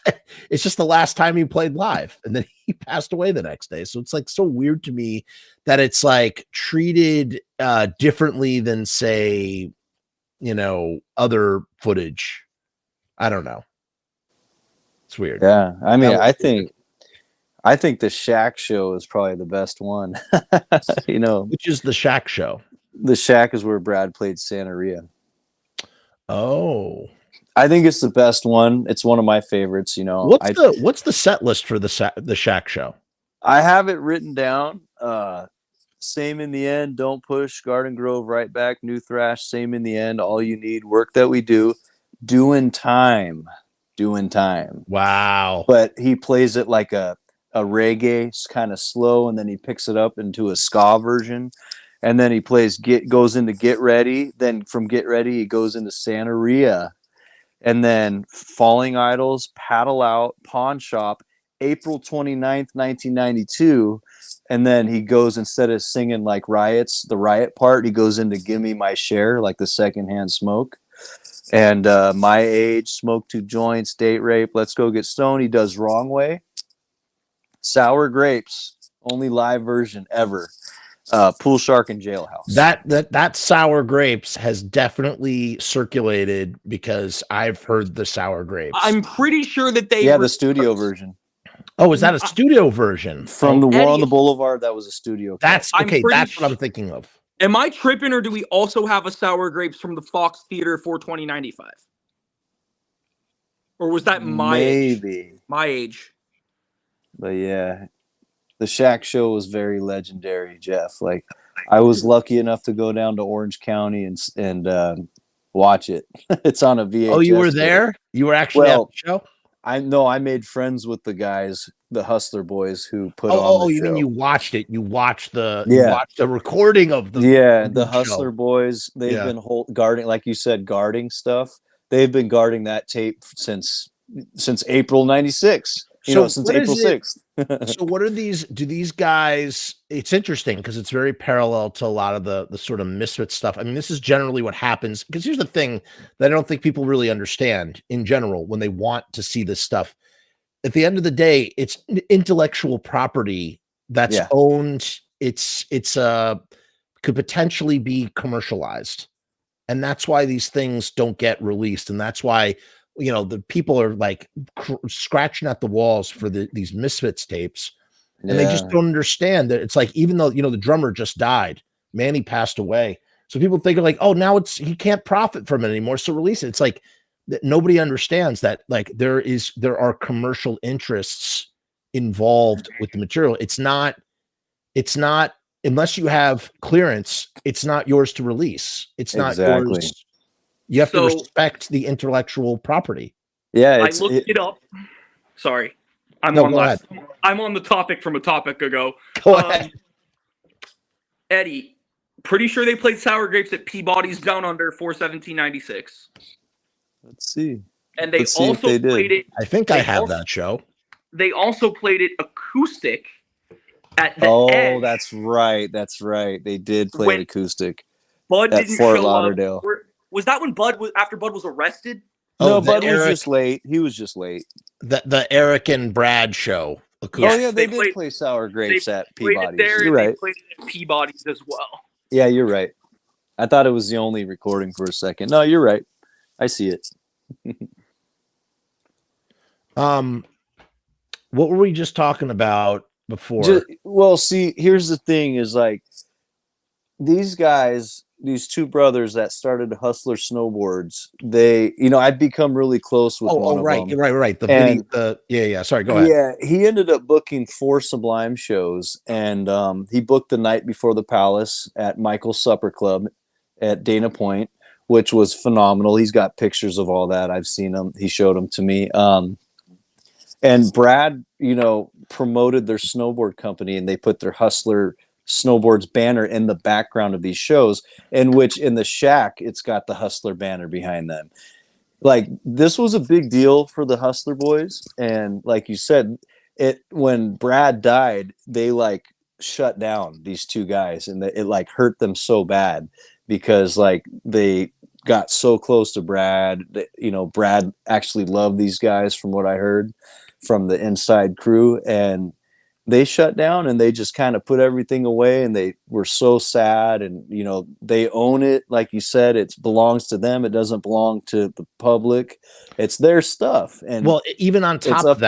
it's just the last time he played live, and then he passed away the next day. So it's so weird to me that it's treated differently than, say, other footage. I don't know. It's weird. Yeah. I mean, I think the Shaq show is probably the best one. Which is the Shaq show? The Shack is where Brad played Santeria. Oh, I think it's the best one. It's one of my favorites. What's the set list for the Shack show? I have it written down. Same in the end. Don't push. Garden Grove right back. New Thrash. Same in the end. All you need. Work that we do. Doing time. Doing time. Wow. But he plays it like a reggae, kind of slow, and then he picks it up into a ska version. And then he goes into Get Ready. Then from Get Ready, he goes into Santeria. And then Falling Idols, Paddle Out, Pawn Shop, April 29th, 1992. And then he goes, instead of singing like Riots, the Riot part, he goes into Gimme My Share, like the secondhand smoke. And My Age, Smoke Two Joints, Date Rape, Let's Go Get Stoned. He does Wrong Way. Sour Grapes, only live version ever. Pool Shark and Jailhouse. That Sour Grapes has definitely circulated because I've heard the Sour Grapes. I'm pretty sure that they the studio version. Oh, is that a studio version? From the War on the Boulevard, that was a studio. That's okay. That's what I'm thinking of. Am I tripping, or do we also have a Sour Grapes from the Fox Theater for 2095? Or was that my age? My age. But yeah, the Shack Show was very legendary, Jeff. Like, I was lucky enough to go down to Orange County and watch it. It's on a VHS. Oh, you were there? You were actually at the show? I made friends with the guys, the Hustler Boys, who put on the show. You mean you watched it? You watched the recording of the the Hustler Boys. They've been guarding, like you said, guarding stuff. They've been guarding that tape since April '96. Since April 6th. So what are these? Do these guys? It's interesting because it's very parallel to a lot of the sort of misfit stuff. I mean, this is generally what happens. Because here's the thing that I don't think people really understand in general when they want to see this stuff. At the end of the day, it's intellectual property that's owned. It's could potentially be commercialized, and that's why these things don't get released, and that's why. The people are like scratching at the walls for these Misfits tapes, and they just don't understand that it's like, even though, the drummer just died, Manny passed away. So people think like, oh, now he can't profit from it anymore. So release it. It's like that nobody understands that, like, there are commercial interests involved with the material. It's not unless you have clearance, it's not yours to release. It's not yours. You have to respect the intellectual property. Yeah, I looked it up. Sorry, I'm on the topic from a topic ago. Go ahead, Eddie. Pretty sure they played Sour Grapes at Peabody's Down Under 4/17/96. Let's see. And they also played it. I think I have that show. They also played it acoustic at the Edge. That's right. That's right. They did play it acoustic. Bud at didn't Fort show Lauderdale. up. Was that when after Bud was arrested? No, Bud was just late. He was just late. The Eric and Brad show. Acoustic. Oh yeah, they did play Sour Grapes at Peabody's. You're right. They played it at Peabody's as well. Yeah, you're right. I thought it was the only recording for a second. No, you're right. I see it. What were we just talking about before? See, here's the thing: is like these guys. These two brothers that started Hustler Snowboards, I'd become really close with one of them. Right. Sorry, go ahead. Yeah, he ended up booking 4 Sublime shows, and he booked the night before the Palace at Michael's Supper Club at Dana Point, which was phenomenal. He's got pictures of all that. I've seen them. He showed them to me. And Brad, promoted their snowboard company, and they put their Hustler Snowboards banner in the background of these shows, in which in the Shack it's got the Hustler banner behind them. Like, this was a big deal for the Hustler Boys, and like you said, when Brad died, they like shut down these two guys, and it like hurt them so bad because like they got so close to Brad that, Brad actually loved these guys from what I heard from the inside crew, and they shut down and they just kind of put everything away, and they were so sad, and they own it. Like you said, it belongs to them. It doesn't belong to the public. It's their stuff. And even on top of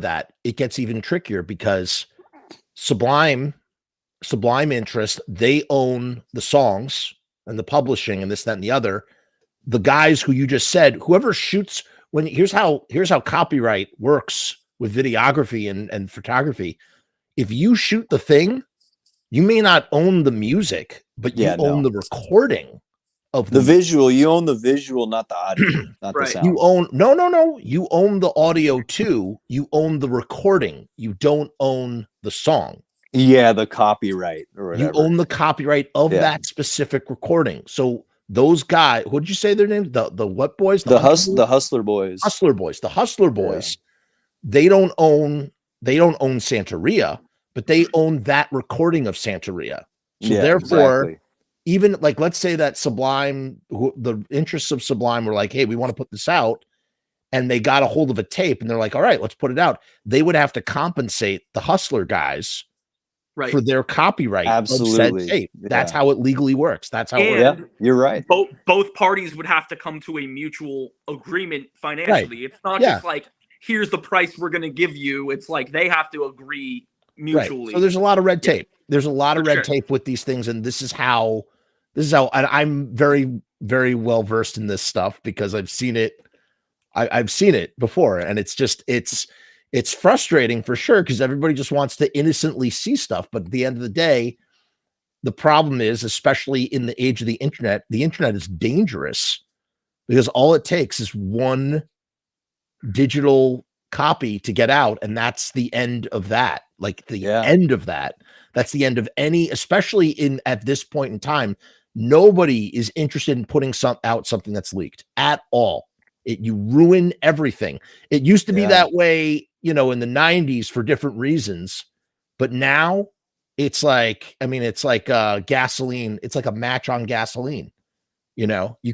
that, it gets even trickier because Sublime interest, they own the songs and the publishing and this, that, and the other. The guys who you just said, whoever shoots here's how copyright works with videography and photography. If you shoot the thing, you may not own the music, but you own the recording of the visual. You own the visual, not the audio, not the sound. You own no. You own the audio too. You own the recording. You don't own the song. Yeah, the copyright or whatever. You own the copyright of that specific recording. So those guys, what'd you say their names? The what boys? The Hustler Boys. Hustler Boys. The Hustler Boys. Yeah. They don't own Santeria, but they own that recording of Santeria. So therefore, even like, let's say that Sublime, the interests of Sublime were like, hey, we want to put this out, and they got a hold of a tape, and they're like, all right, let's put it out. They would have to compensate the Hustler guys for their copyright of said tape. That's how it legally works. That's how it works. Yeah, you're right. Both parties would have to come to a mutual agreement financially. It's not just like, here's the price we're going to give you. It's like they have to agree mutually. So there's a lot of red tape. There's a lot of red tape with these things, and this is how I'm very, very well versed in this stuff because I've seen it. I've seen it before, and it's frustrating for sure because everybody just wants to innocently see stuff. But at the end of the day, the problem is, especially in the age of the internet is dangerous because all it takes is one digital copy to get out. And that's the end of that. Like end of that. That's the end of any, especially at this point in time, nobody is interested in putting out something that's leaked at all. You ruin everything. It used to be that way, in the 90s for different reasons, but now it's like, it's like gasoline. It's like a match on gasoline. You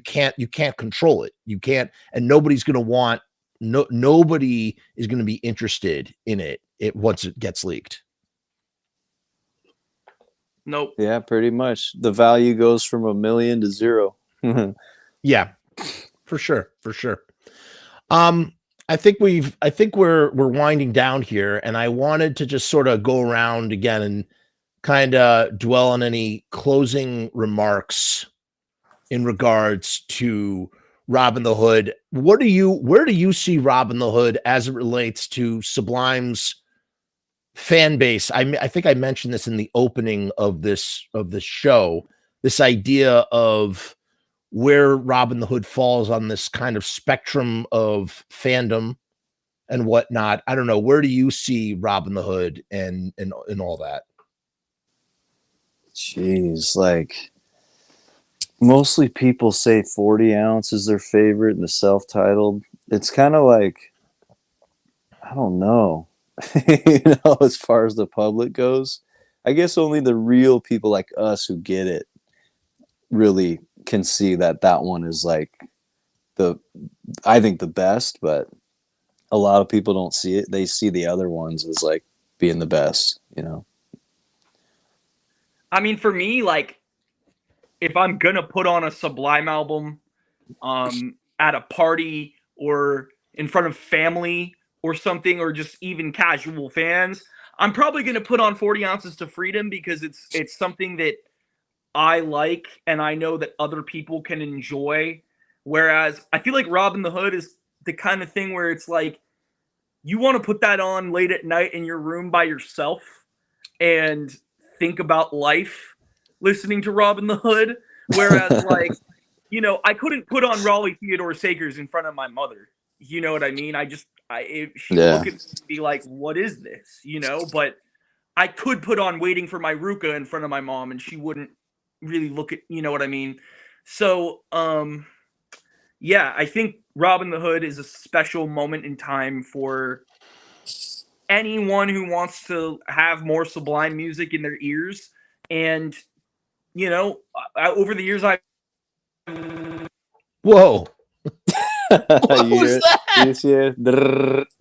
can't control it. You can't, and nobody's going to nobody is going to be interested in it once it gets leaked. Nope. Yeah, pretty much. The value goes from $1 million to zero. Yeah, for sure. I think we're winding down here, and I wanted to just sort of go around again and kind of dwell on any closing remarks in regards to Robbin the Hood. Where do you see Robbin the Hood as it relates to Sublime's fan base? I think I mentioned this in the opening of this show, this idea of where Robbin the Hood falls on this kind of spectrum of fandom and whatnot. I don't know. Where do you see Robbin the Hood and all that? Jeez, like mostly people say 40 ounce is their favorite and the self-titled. It's kind of like, I don't know, as far as the public goes, I guess only the real people like us who get it really can see that one is like I think the best, but a lot of people don't see it. They see the other ones as like being the best, For me, like, if I'm gonna put on a Sublime album at a party or in front of family or something, or just even casual fans, I'm probably gonna put on 40 Ounces to Freedom because it's something that I like and I know that other people can enjoy. Whereas I feel like Robbin the Hood is the kind of thing where it's like you want to put that on late at night in your room by yourself and think about life listening to Robbin the Hood. Whereas like, I couldn't put on Raleigh Theodore Sakers in front of my mother. You know what I mean? She'd look at me and be like, what is this? But I could put on Waiting for My Ruka in front of my mom and she wouldn't really look at, you know what I mean? So, I think Robbin the Hood is a special moment in time for anyone who wants to have more Sublime music in their ears. And, over the years, Whoa. What was that? And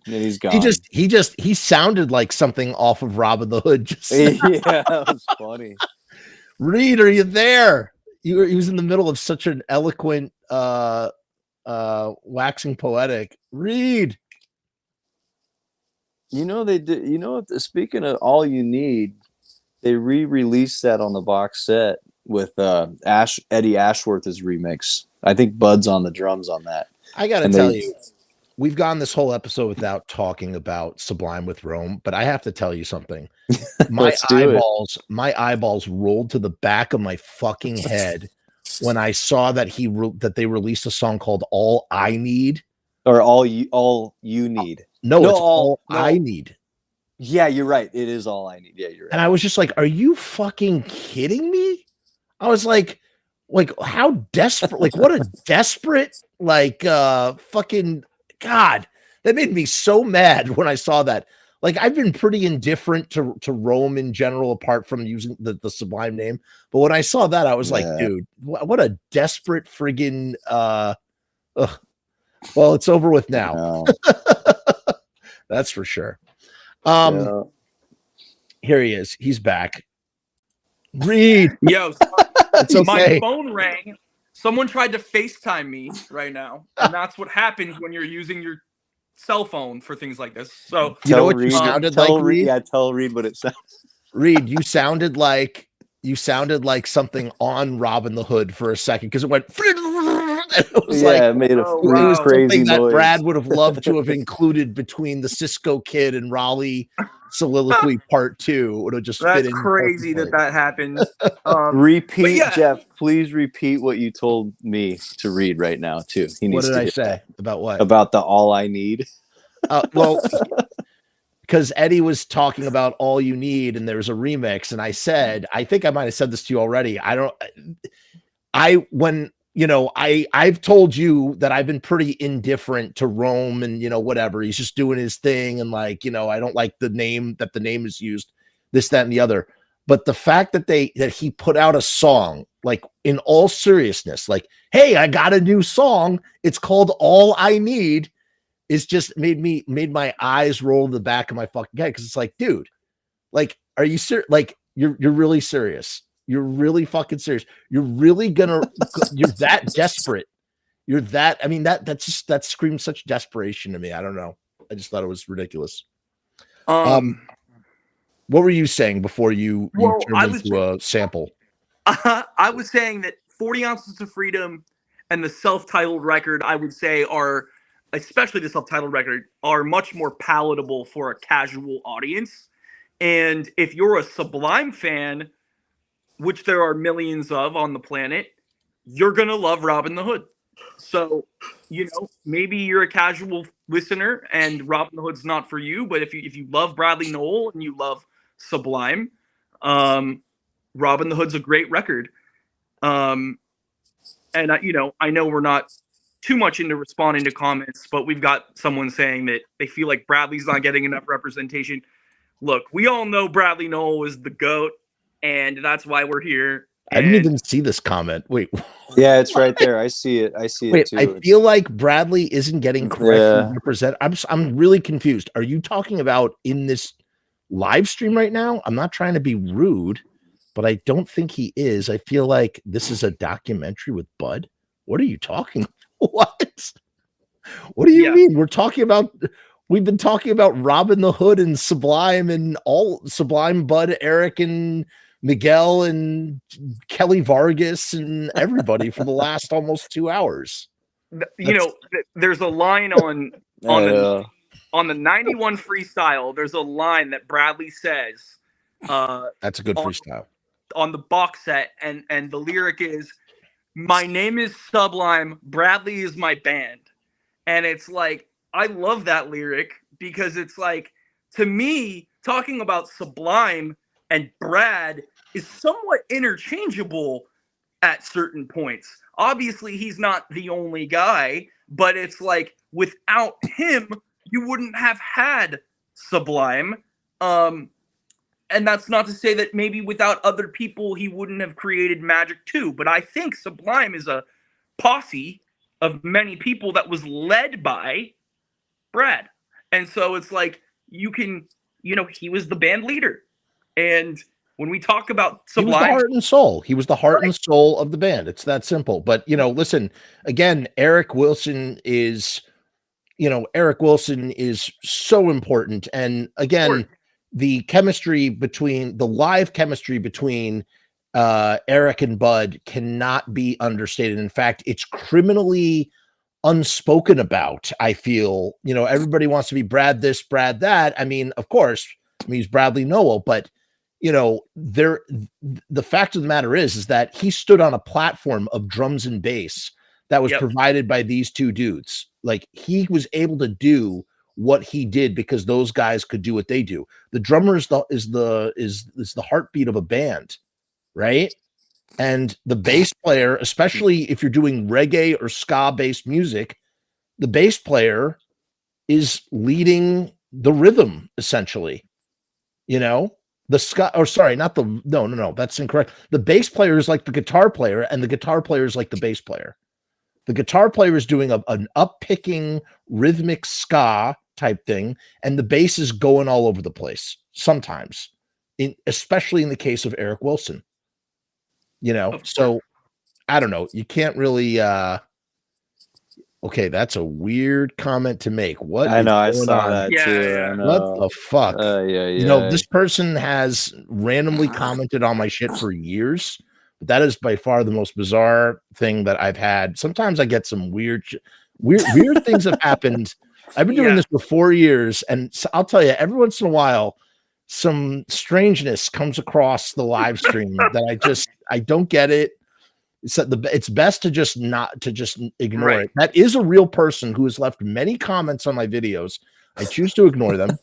he's gone. He sounded like something off of Robbin the Hood. Yeah, that was funny. Reed, are you there? He was in the middle of such an eloquent waxing poetic. Reed. They did. Speaking of All You Need, they re-released that on the box set with Eddie Ashworth's remix. I think Bud's on the drums on that. I gotta tell you, we've gone this whole episode without talking about Sublime with Rome, but I have to tell you something. Let's do it. My eyeballs rolled to the back of my fucking head when I saw that that they released a song called "All I Need." Or all you need. No, No, it's all- all no. I need. Yeah, you're right. It is all I need. Yeah, you're right. And I was just like, "Are you fucking kidding me?" I was like how desperate, like what a desperate, like fucking God. That made me so mad when I saw that. Like I've been pretty indifferent to Rome in general, apart from using the Sublime name. But when I saw that, I was like, dude, what a desperate friggin' well, it's over with now. No. That's for sure. Yeah. Here he is. He's back. Reed. Yo, It's okay. my phone rang. Someone tried to FaceTime me right now, and that's what happens when you're using your cell phone for things like this. So You know what Reed, you sounded tell like, Reed? Reed? Yeah, tell Reed what it sounds. Reed, you sounded like something on Robbin the Hood for a second because it went. It was like it made a oh, really wow. it was crazy something that noise. Brad would have loved to have included between the Cisco Kid and Raleigh Soliloquy Part 2. It would have just fit that's in crazy perfectly. that happened. Repeat, yeah. Jeff. Please repeat what you told me to read right now too. He What needs did to I hear say about what? about the all I need. Well, because Eddie was talking about All You Need, and there was a remix, and I said, I think I might have said this to you already. I've told you that I've been pretty indifferent to Rome and, whatever. He's just doing his thing. And I don't like the name is used, this, that, and the other. But the fact that he put out a song, like in all seriousness, like, hey, I got a new song. It's called All I Need, is just made my eyes roll to the back of my fucking head. Cause it's like, dude, like, are you serious? Like, you're really serious. You're really fucking serious. You're really you're that desperate. You're that, I mean, that screams such desperation to me. I don't know. I just thought it was ridiculous. What were you saying before you turned into a sample? I was saying that 40 Ounces of Freedom and the self-titled record, I would say, are, especially the self-titled record, are much more palatable for a casual audience. And if you're a Sublime fan, which there are millions of on the planet, you're going to love Robbin the Hood. So, maybe you're a casual listener and Robbin the Hood's not for you, but if you love Bradley Nowell and you love Sublime, Robbin the Hood's a great record. And I know we're not too much into responding to comments, but we've got someone saying that they feel like Bradley's not getting enough representation. Look, we all know Bradley Nowell is the GOAT, and that's why we're here. I didn't even see this comment. Wait. Yeah, it's right there. I see it. I see it too. I feel like Bradley isn't getting correctly represented. I'm really confused. Are you talking about in this live stream right now? I'm not trying to be rude, but I don't think he is. I feel like this is a documentary with Bud. What are you talking about? What do you mean? We've been talking about Robbin the Hood and Sublime and all Sublime, Bud, Eric, and Miguel, and Kelly Vargas, and everybody for the last almost 2 hours. There's a line on the 91 freestyle. There's a line that Bradley says. That's a good freestyle on the box set, and the lyric is, "My name is Sublime, Bradley is my band." And it's like, I love that lyric because it's like, to me, talking about Sublime and Brad is somewhat interchangeable at certain points. Obviously, he's not the only guy, but it's like, without him, you wouldn't have had Sublime. And that's not to say that maybe without other people, he wouldn't have created Magic too. But I think Sublime is a posse of many people that was led by Brad. And so it's like, he was the band leader. And when we talk about Sublime, he was the heart and soul. He was the heart and soul of the band. It's that simple. But, listen, again, Eric Wilson is so important. And again, the live chemistry between Eric and Bud cannot be understated. In fact, it's criminally unspoken about. I feel, you know, everybody wants to be Brad this, Brad that. I mean, of course, I mean, he's Bradley Noel, but you know, the fact of the matter is that he stood on a platform of drums and bass that was provided by these two dudes. Like, he was able to do what he did because those guys could do what they do. The drummer is the heartbeat of a band, right? And the bass player, especially if you're doing reggae or ska based music, the bass player is leading the rhythm essentially. You know, the ska, or sorry, not the no, that's incorrect. The bass player is like the guitar player, and the guitar player is like the bass player. The guitar player is doing an up-picking rhythmic ska type thing, and the bass is going all over the place sometimes, especially in the case of Eric Wilson. You know, so I don't know. You can't really. Okay, that's a weird comment to make. What I know, I going saw on? that Yeah, too. yeah. I know. What the fuck? You know, this Yeah. person has randomly commented on my shit for years, but that is by far the most bizarre thing that I've had. Sometimes I get some weird things have happened. I've been doing this for 4 years, and I'll tell you, every once in a while, some strangeness comes across the live stream that I don't get it. It's best to just ignore it. That is a real person who has left many comments on my videos. I choose to ignore them.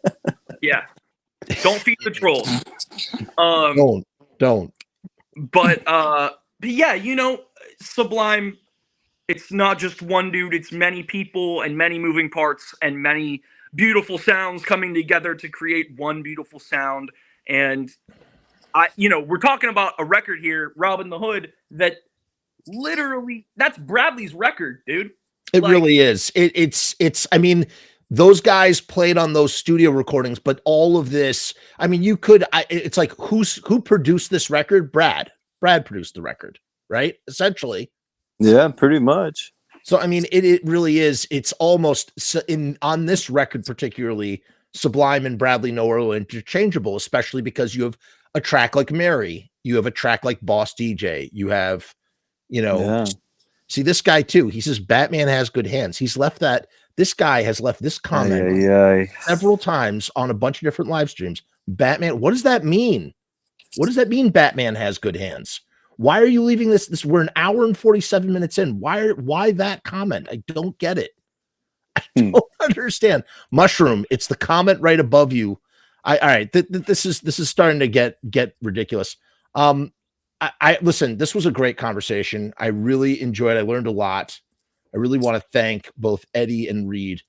Yeah. Don't feed the trolls. Don't. But yeah, you know, Sublime, it's not just one dude, it's many people and many moving parts and many beautiful sounds coming together to create one beautiful sound. And we're talking about a record here, Robbin the Hood, that literally, that's Bradley's record, dude. It really is. It's I mean, those guys played on those studio recordings, but all of this, I mean, it's like, who produced this record? Brad produced the record, right? Essentially. Yeah, pretty much. So, I mean, it really is. It's almost on this record, particularly, Sublime and Bradley Noel are interchangeable, especially because you have a track like Mary, you have a track like Boss DJ, you have, see this guy too. He says Batman has good hands. This guy has left this comment several times on a bunch of different live streams. Batman, what does that mean? What does that mean? Batman has good hands. Why are you leaving this? We're an hour and 47 minutes in. Why that comment? I don't get it. I don't understand. Mushroom, it's the comment right above you. All right. This is starting to get ridiculous. I listen, this was a great conversation. I really enjoyed it. I learned a lot. I really want to thank both Eddie and Reed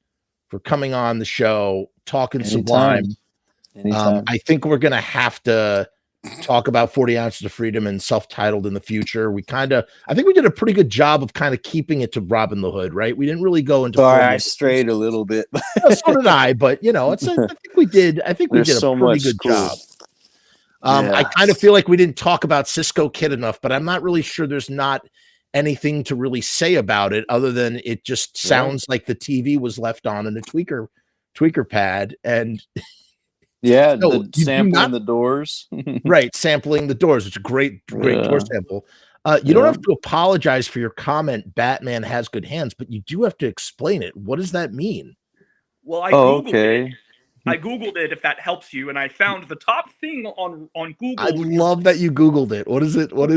for coming on the show, talking Sublime. Anytime. I think we're going to have to talk about 40 Ounces of Freedom and Self-Titled in the future. I think we did a pretty good job of kind of keeping it to Robbin the Hood, right? We didn't really go into. Sorry, I strayed a little bit. So did I, but I think we did. I think we did a pretty good job. I kind of feel like we didn't talk about Cisco Kid enough, but I'm not really sure there's not anything to really say about it other than it just sounds like the TV was left on in a tweaker pad. And sampling the Doors. Right, sampling the Doors. It's a great door sample. You don't have to apologize for your comment, Batman has good hands, but you do have to explain it. What does that mean? Well, I Googled it, if that helps you, and I found the top thing on Google. I love that you Googled it. What is it? Well,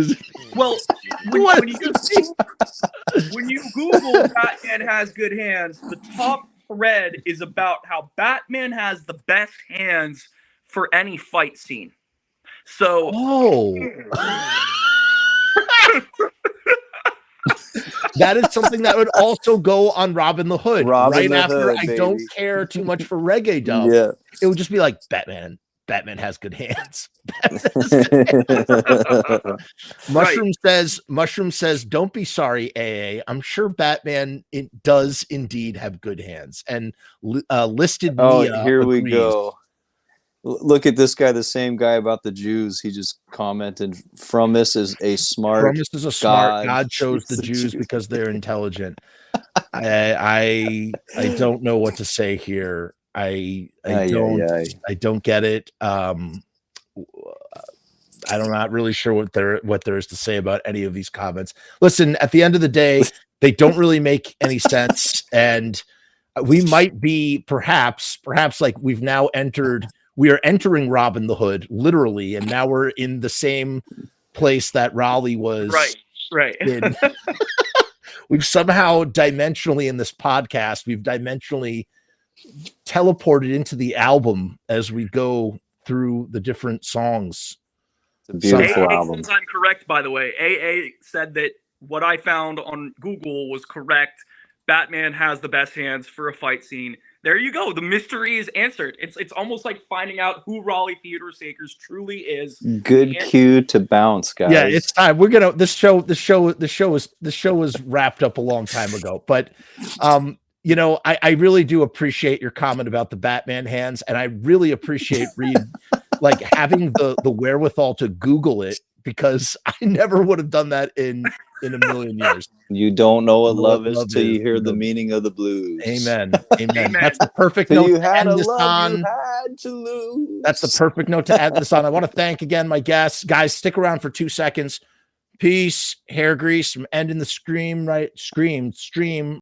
when you Google Batman has good hands, the top thread is about how Batman has the best hands for any fight scene. So, that is something that would also go on Robbin the Hood. Right after I don't care too much for reggae dub. Yeah. It would just be like Batman has good hands. Mushroom says, don't be sorry, AA. I'm sure Batman does indeed have good hands. And listed Mia here we agrees. go. Look at this guy, the same guy about the Jews. He just commented, Frumess is a smart God chose the Jews because they're intelligent. I don't know what to say here. I don't get it. I'm not really sure what there is to say about any of these comments. Listen, at the end of the day, They don't really make any sense. And we might be perhaps like we are entering Robbin the Hood literally. And now we're in the same place that Raleigh was. Right. In. We've somehow dimensionally in this podcast, we've dimensionally teleported into the album as we go through the different songs. It's a beautiful AA album. says I'm correct, by the way. AA said that what I found on Google was correct. Batman has the best hands for a fight scene. There you go. The mystery is answered. It's almost like finding out who Raleigh Theodore Sakers truly is. Good cue to bounce, guys. Yeah, it's time. We're gonna the show was wrapped up a long time ago. But you know, I really do appreciate your comment about the Batman hands, and I really appreciate Reed like having the wherewithal to Google it, because I never would have done that in a million years. You don't know what love is love till you is. hear the meaning of the blues. Amen. Amen. That's the perfect Till note you to had end a this love on. you had to lose. That's the perfect note to end this on. I want to thank again my guests. Guys, stick around for 2 seconds. Peace, hair grease. I'm ending the stream.